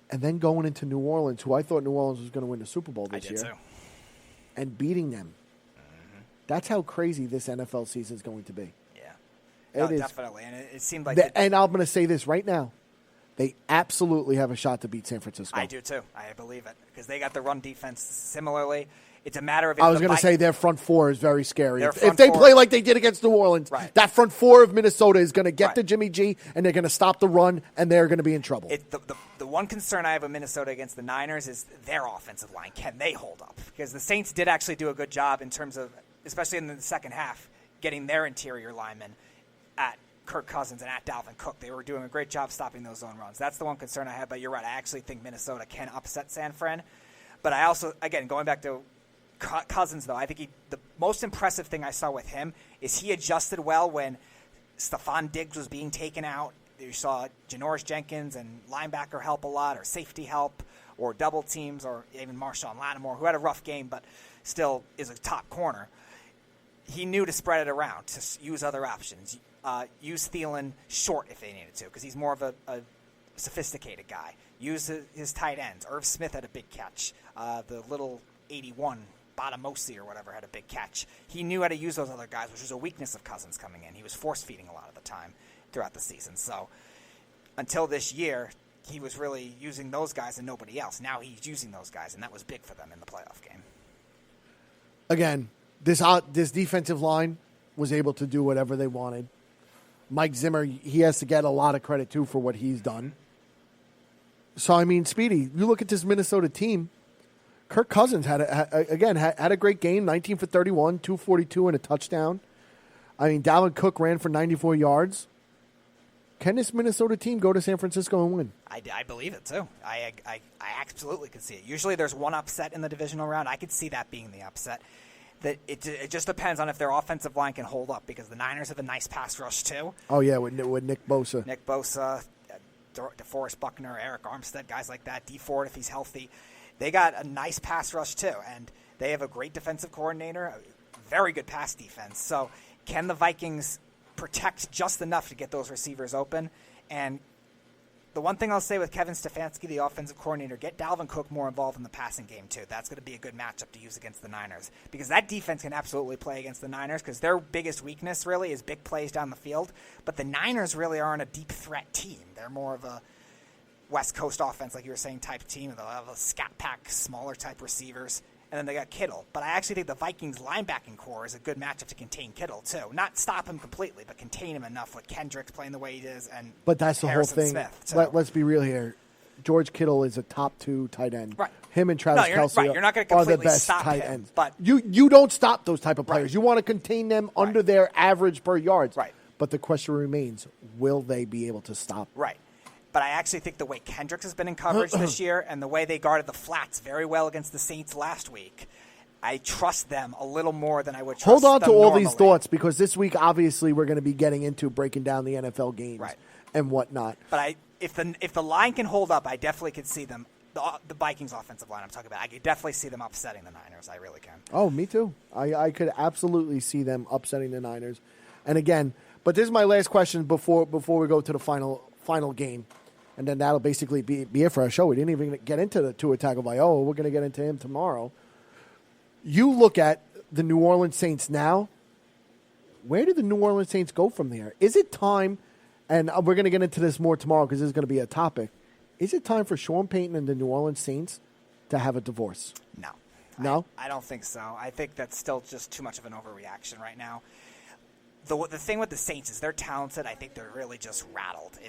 And then going into New Orleans, who I thought New Orleans was going to win the Super Bowl this year. Too. And beating them. That's how crazy this NFL season is going to be. Yeah. Definitely. And it seemed like... And I'm going to say this right now. They absolutely have a shot to beat San Francisco. I do, too. I believe it. Because they got the run defense similarly. It's a matter of... I was going to say their front four is very scary. If they play like they did against New Orleans, that front four of Minnesota is going to get to Jimmy G, and they're going to stop the run, and they're going to be in trouble. The one concern I have with Minnesota against the Niners is their offensive line. Can they hold up? Because the Saints did actually do a good job in terms of, especially in the second half, getting their interior linemen at Kirk Cousins and at Dalvin Cook. They were doing a great job stopping those zone runs. That's the one concern I have, but you're right. I actually think Minnesota can upset San Fran. But I also, again, going back to Cousins, though, I think the most impressive thing I saw with him is he adjusted well when Stephon Diggs was being taken out. You saw Janoris Jenkins and linebacker help a lot, or safety help, or double teams, or even Marshawn Lattimore, who had a rough game but still is a top corner. He knew to spread it around, to use other options. Use Thielen short if they needed to, because he's more of a sophisticated guy. Use his tight ends. Irv Smith had a big catch. The little 81 Bottomosi or whatever had a big catch. He knew how to use those other guys, which was a weakness of Cousins coming in. He was force-feeding a lot of the time throughout the season. So until this year, he was really using those guys and nobody else. Now he's using those guys, and that was big for them in the playoff game. Again, this defensive line was able to do whatever they wanted. Mike Zimmer, he has to get a lot of credit, too, for what he's done. So, I mean, Speedy, you look at this Minnesota team, Kirk Cousins had a great game, 19 for 31, 242 and a touchdown. I mean, Dalvin Cook ran for 94 yards. Can this Minnesota team go to San Francisco and win? I believe it, too. I absolutely could see it. Usually there's one upset in the divisional round. I could see that being the upset. That it just depends on if their offensive line can hold up, because the Niners have a nice pass rush, too. Oh, yeah, with Nick Bosa. Nick Bosa, DeForest Buckner, Eric Armstead, guys like that. Dee Ford, if he's healthy. They got a nice pass rush, too, and they have a great defensive coordinator, a very good pass defense. So can the Vikings protect just enough to get those receivers open? And the one thing I'll say with Kevin Stefanski, the offensive coordinator, get Dalvin Cook more involved in the passing game, too. That's going to be a good matchup to use against the Niners, because that defense can absolutely play against the Niners, because their biggest weakness, really, is big plays down the field. But the Niners really aren't a deep threat team. They're more of a West Coast offense, like you were saying, type team. They'll have a scat pack, smaller type receivers, and then they got Kittle. But I actually think the Vikings linebacking core is a good matchup to contain Kittle, too. Not stop him completely, but contain him enough with Kendricks playing the way he is. But that's Harrison the whole thing. Smith, let's be real here. George Kittle is a top 2 tight end. Right. Him and Travis Kelce you're not going to are the completely best stop tight him, ends. But you don't stop those type of players. Right. You want to contain them under their average per yards. Right. But the question remains, will they be able to stop? Right. But I actually think the way Kendricks has been in coverage this year and the way they guarded the flats very well against the Saints last week, I trust them a little more than I would trust them Hold on to all normally. these thoughts, because this week, obviously, we're going to be getting into breaking down the NFL games and whatnot. But if the line can hold up, I definitely could see them, the Vikings offensive line I'm talking about, I could definitely see them upsetting the Niners. I really can. Oh, me too. I could absolutely see them upsetting the Niners. And again, but this is my last question before we go to the final game. And then that'll basically be it for our show. We didn't even get into the Tua Tagovailoa. We're going to get into him tomorrow. You look at the New Orleans Saints now. Where do the New Orleans Saints go from there? Is it time, and we're going to get into this more tomorrow because this is going to be a topic, is it time for Sean Payton and the New Orleans Saints to have a divorce? No. No? I don't think so. I think that's still just too much of an overreaction right now. The thing with the Saints is they're talented. I think they're really just rattled.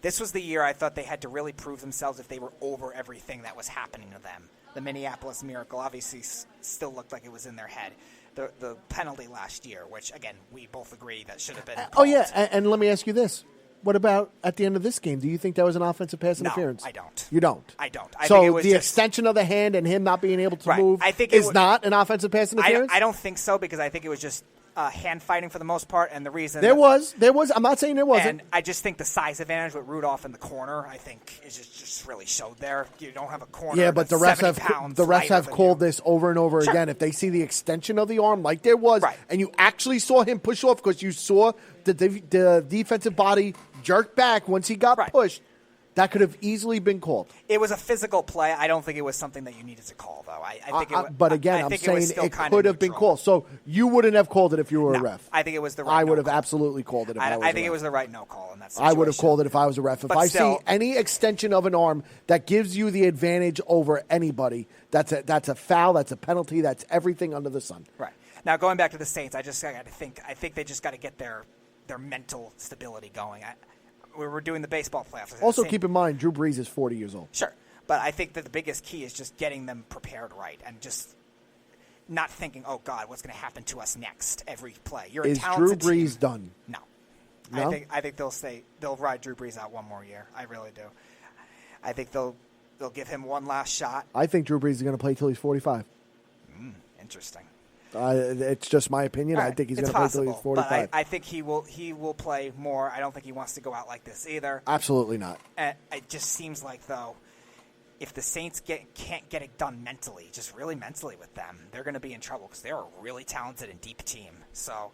This was the year I thought they had to really prove themselves if they were over everything that was happening to them. The Minneapolis Miracle obviously still looked like it was in their head. The penalty last year, which, again, we both agree that should have been Oh, yeah, and let me ask you this. What about at the end of this game? Do you think that was an offensive pass interference? No, I don't. You don't? I don't. So think it was the extension of the hand and him not being able to move is not an offensive pass interference? I don't think so because I think it was just hand fighting for the most part, and the reason there was. I'm not saying there wasn't. And I just think the size advantage with Rudolph in the corner, I think, is just really showed there. You don't have a corner. Yeah, but the refs have called this over and over again. If they see the extension of the arm, like there was, and you actually saw him push off because you saw the defensive body jerk back once he got pushed. That could have easily been called. It was a physical play. I don't think it was something that you needed to call, though. I think but again, I'm saying it could have been called. So you wouldn't have called it if you were a ref. I think it was the right. I would have absolutely called it if I was. I think it was the right no call in that situation. I would have called it if I was a ref. If I see any extension of an arm that gives you the advantage over anybody, that's a foul. That's a penalty. That's everything under the sun. Right. Now going back to the Saints, I think they just got to get their mental stability going. We were doing the baseball playoffs. Also, keep in mind, Drew Brees is 40 years old. Sure. But I think that the biggest key is just getting them prepared right and just not thinking, oh, God, what's going to happen to us next every play. Is Drew Brees done? No. I think they'll ride Drew Brees out one more year. I really do. I think they'll give him one last shot. I think Drew Brees is going to play till he's 45. Interesting. It's just my opinion. Right. I think he's going to play till he's 45. But I think he will play more. I don't think he wants to go out like this either. Absolutely not. And it just seems like, though, if the Saints can't get it done mentally, just really mentally with them, they're going to be in trouble because they're a really talented and deep team. So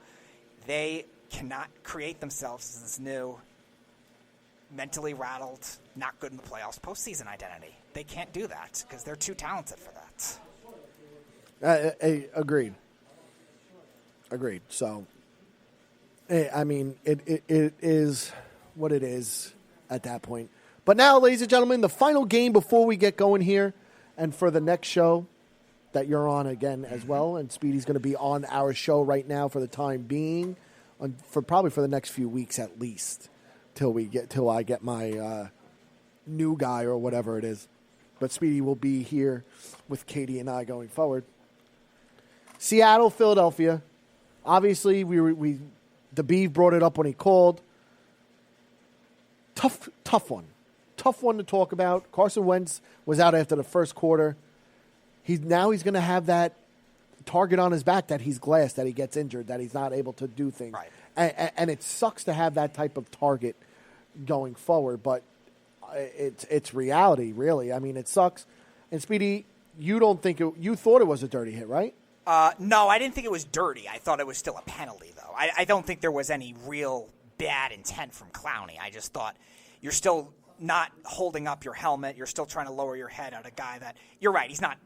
they cannot create themselves as this new mentally rattled, not good in the playoffs postseason identity. They can't do that because they're too talented for that. Agreed. So, I mean, it is what it is at that point. But now, ladies and gentlemen, the final game before we get going here, and for the next show that you're on again as well, and Speedy's going to be on our show right now for the time being, probably for the next few weeks at least, till I get my new guy or whatever it is. But Speedy will be here with Katie and I going forward. Seattle, Philadelphia. Obviously, the Beeve brought it up when he called. Tough one to talk about. Carson Wentz was out after the first quarter. He's going to have that target on his back that he's glassed, that he gets injured, that he's not able to do things. Right. And it sucks to have that type of target going forward, but it's reality, really. I mean, it sucks. And Speedy, you thought it was a dirty hit, right? No, I didn't think it was dirty. I thought it was still a penalty, though. I don't think there was any real bad intent from Clowney. I just thought you're still not holding up your helmet. You're still trying to lower your head at a guy that, you're right, he's not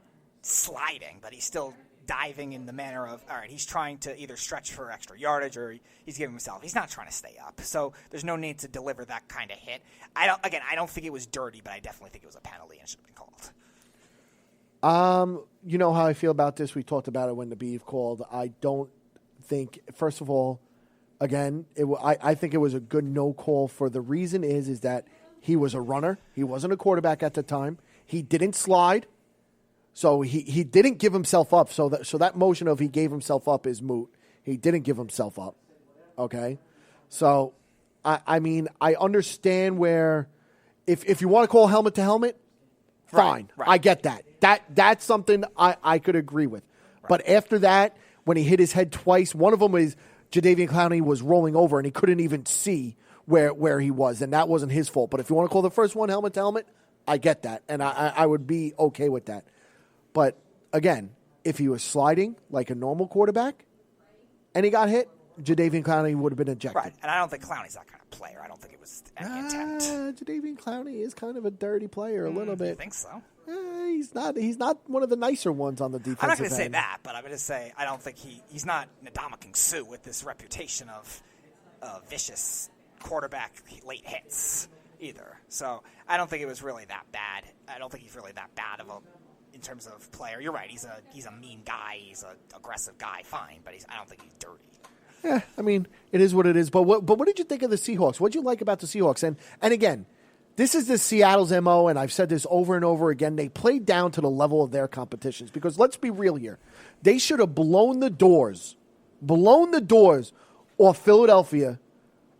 sliding, but he's still diving in the manner of, all right, he's trying to either stretch for extra yardage or he's giving himself. He's not trying to stay up. So there's no need to deliver that kind of hit. I don't think it was dirty, but I definitely think it was a penalty and should have been called. You know how I feel about this. We talked about it when the Beeve called. I don't think, first of all, again, I think it was a good no call for the reason is that he was a runner. He wasn't a quarterback at the time. He didn't slide. So he didn't give himself up. So that motion of he gave himself up is moot. He didn't give himself up. Okay? So, I mean, I understand where if you want to call helmet to helmet, fine. Right. I get that. That's something I could agree with. Right. But after that, when he hit his head twice, one of them is Jadeveon Clowney was rolling over and he couldn't even see where he was, and that wasn't his fault. But if you want to call the first one helmet to helmet, I get that, and I would be okay with that. But again, if he was sliding like a normal quarterback and he got hit, Jadeveon Clowney would have been ejected. Right, and I don't think Clowney's that kind of player. I don't think it was any intent. Jadeveon Clowney is kind of a dirty player a little bit. You think so? He's not one of the nicer ones on the defensive I'm not going to say end. that, but I'm going to say I don't think he's not Ndamukong Suh with this reputation of vicious quarterback late hits either. So I don't think it was really that bad. I don't think he's really that bad in terms of player. You're right. He's a mean guy. He's an aggressive guy. Fine, but I don't think he's dirty. Yeah, I mean, it is what it is. But what did you think of the Seahawks? What did you like about the Seahawks? And again, this is the Seattle's MO, and I've said this over and over again. They played down to the level of their competitions because let's be real here. They should have blown the doors off Philadelphia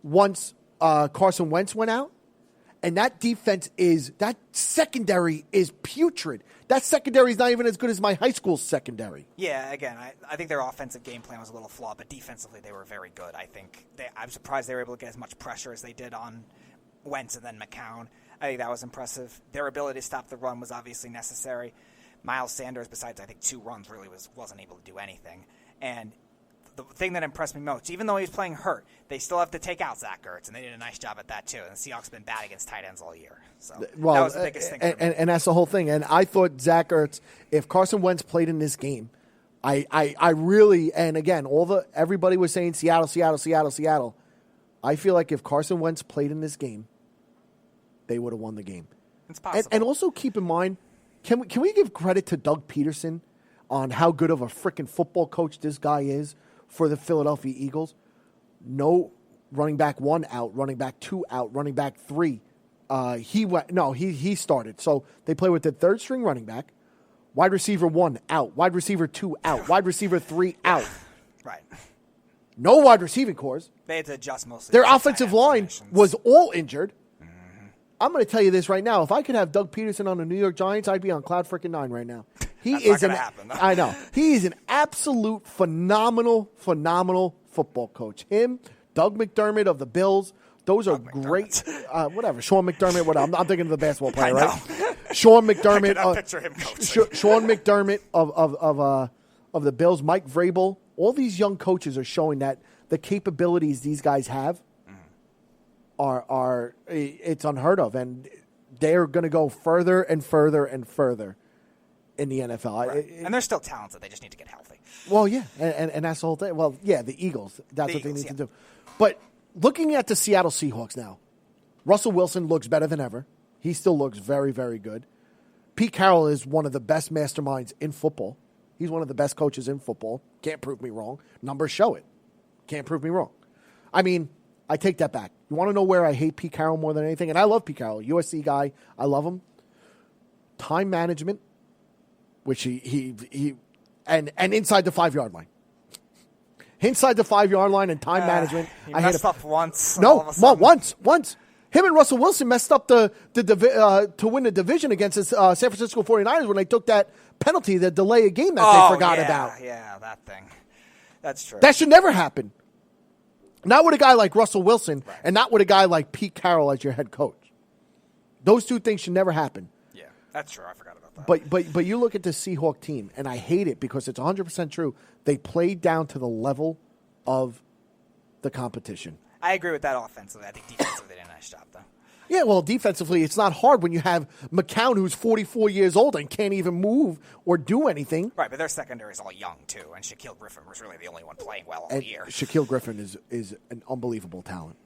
once Carson Wentz went out. And that that secondary is putrid. That secondary is not even as good as my high school secondary. Yeah, again, I think their offensive game plan was a little flawed, but defensively they were very good. I think I'm surprised they were able to get as much pressure as they did on Wentz and then McCown. I think that was impressive. Their ability to stop the run was obviously necessary. Miles Sanders, besides I think 2 runs, really wasn't able to do anything. And the thing that impressed me most, even though he was playing hurt, they still have to take out Zach Ertz, and they did a nice job at that too. And the Seahawks have been bad against tight ends all year. So that was the biggest thing. And that's the whole thing. And I thought Zach Ertz, if Carson Wentz played in this game, I really, and again, everybody was saying Seattle. I feel like if Carson Wentz played in this game, they would have won the game. It's possible. And also keep in mind, can we give credit to Doug Peterson on how good of a freaking football coach this guy is for the Philadelphia Eagles? No running back 1 out, running back 2 out, running back 3. He started. So they play with the third string running back, wide receiver 1 out, wide receiver 2 out, wide receiver 3 out. Right. No wide receiving cores. They had to adjust mostly. Their offensive line was all injured. I'm going to tell you this right now. If I could have Doug Peterson on the New York Giants, I'd be on cloud freaking 9 right now. That's not gonna happen, though. I know. He is an absolute phenomenal football coach. Him, Doug McDermott of the Bills, those are great. Whatever. Sean McDermott, whatever. I'm thinking of the basketball player, right? Sean McDermott. I cannot picture him coaching. Sean McDermott of the Bills, Mike Vrabel. All these young coaches are showing that the capabilities these guys have are it's unheard of, and they're going to go further and further and further in the NFL. Right. And they're still talented. They just need to get healthy. Well, yeah, and that's the whole thing. Well, yeah, the Eagles. That's what they need to do. But looking at the Seattle Seahawks now, Russell Wilson looks better than ever. He still looks very, very good. Pete Carroll is one of the best masterminds in football. He's one of the best coaches in football. Can't prove me wrong. Numbers show it. Can't prove me wrong. I mean, I take that back. You want to know where I hate Pete Carroll more than anything? And I love Pete Carroll, USC guy. I love him. Time management, which he and inside the 5-yard line. Inside the 5-yard line and time management. He messed up once. No, once. Him and Russell Wilson messed up to win the division against the San Francisco 49ers when they took that penalty, the delay of game that they forgot about. Yeah, that thing. That's true. That should never happen. Not with a guy like Russell Wilson, right, and not with a guy like Pete Carroll as your head coach. Those two things should never happen. Yeah, that's true. I forgot about that. But you look at the Seahawks team, and I hate it because it's 100% true. They played down to the level of the competition. I agree with that offensively. I think defensively they did a nice job, though. Yeah, well, defensively, it's not hard when you have McCown, who's 44 years old and can't even move or do anything. Right, but their secondary is all young, too, and Shaquille Griffin was really the only one playing well all year. Shaquille Griffin is an unbelievable talent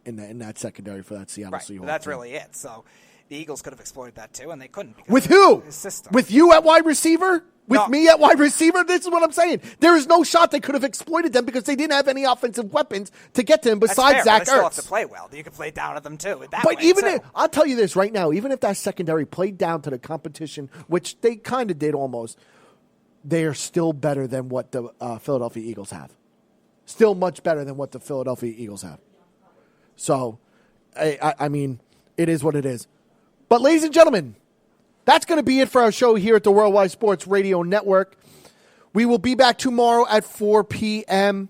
in that secondary for that Seattle Seahawks. But that's really it. So the Eagles could have exploited that, too, and they couldn't. With who? His system. With you at wide receiver? With me at wide receiver? This is what I'm saying. There is no shot they could have exploited them because they didn't have any offensive weapons to get to them besides Zach Ertz. They still have to play well. You can play down at them, too. I'll tell you this right now, even if that secondary played down to the competition, which they kind of did almost, they are still better than what the Philadelphia Eagles have. Still much better than what the Philadelphia Eagles have. So, I mean, it is what it is. But, ladies and gentlemen, that's going to be it for our show here at the Worldwide Sports Radio Network. We will be back tomorrow at 4 p.m.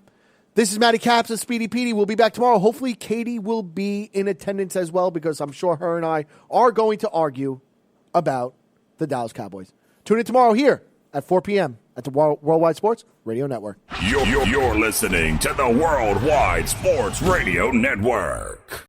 This is Matty Caps and Speedy Petey. We'll be back tomorrow. Hopefully, Katie will be in attendance as well because I'm sure her and I are going to argue about the Dallas Cowboys. Tune in tomorrow here at 4 p.m. at the Worldwide Sports Radio Network. You're listening to the Worldwide Sports Radio Network.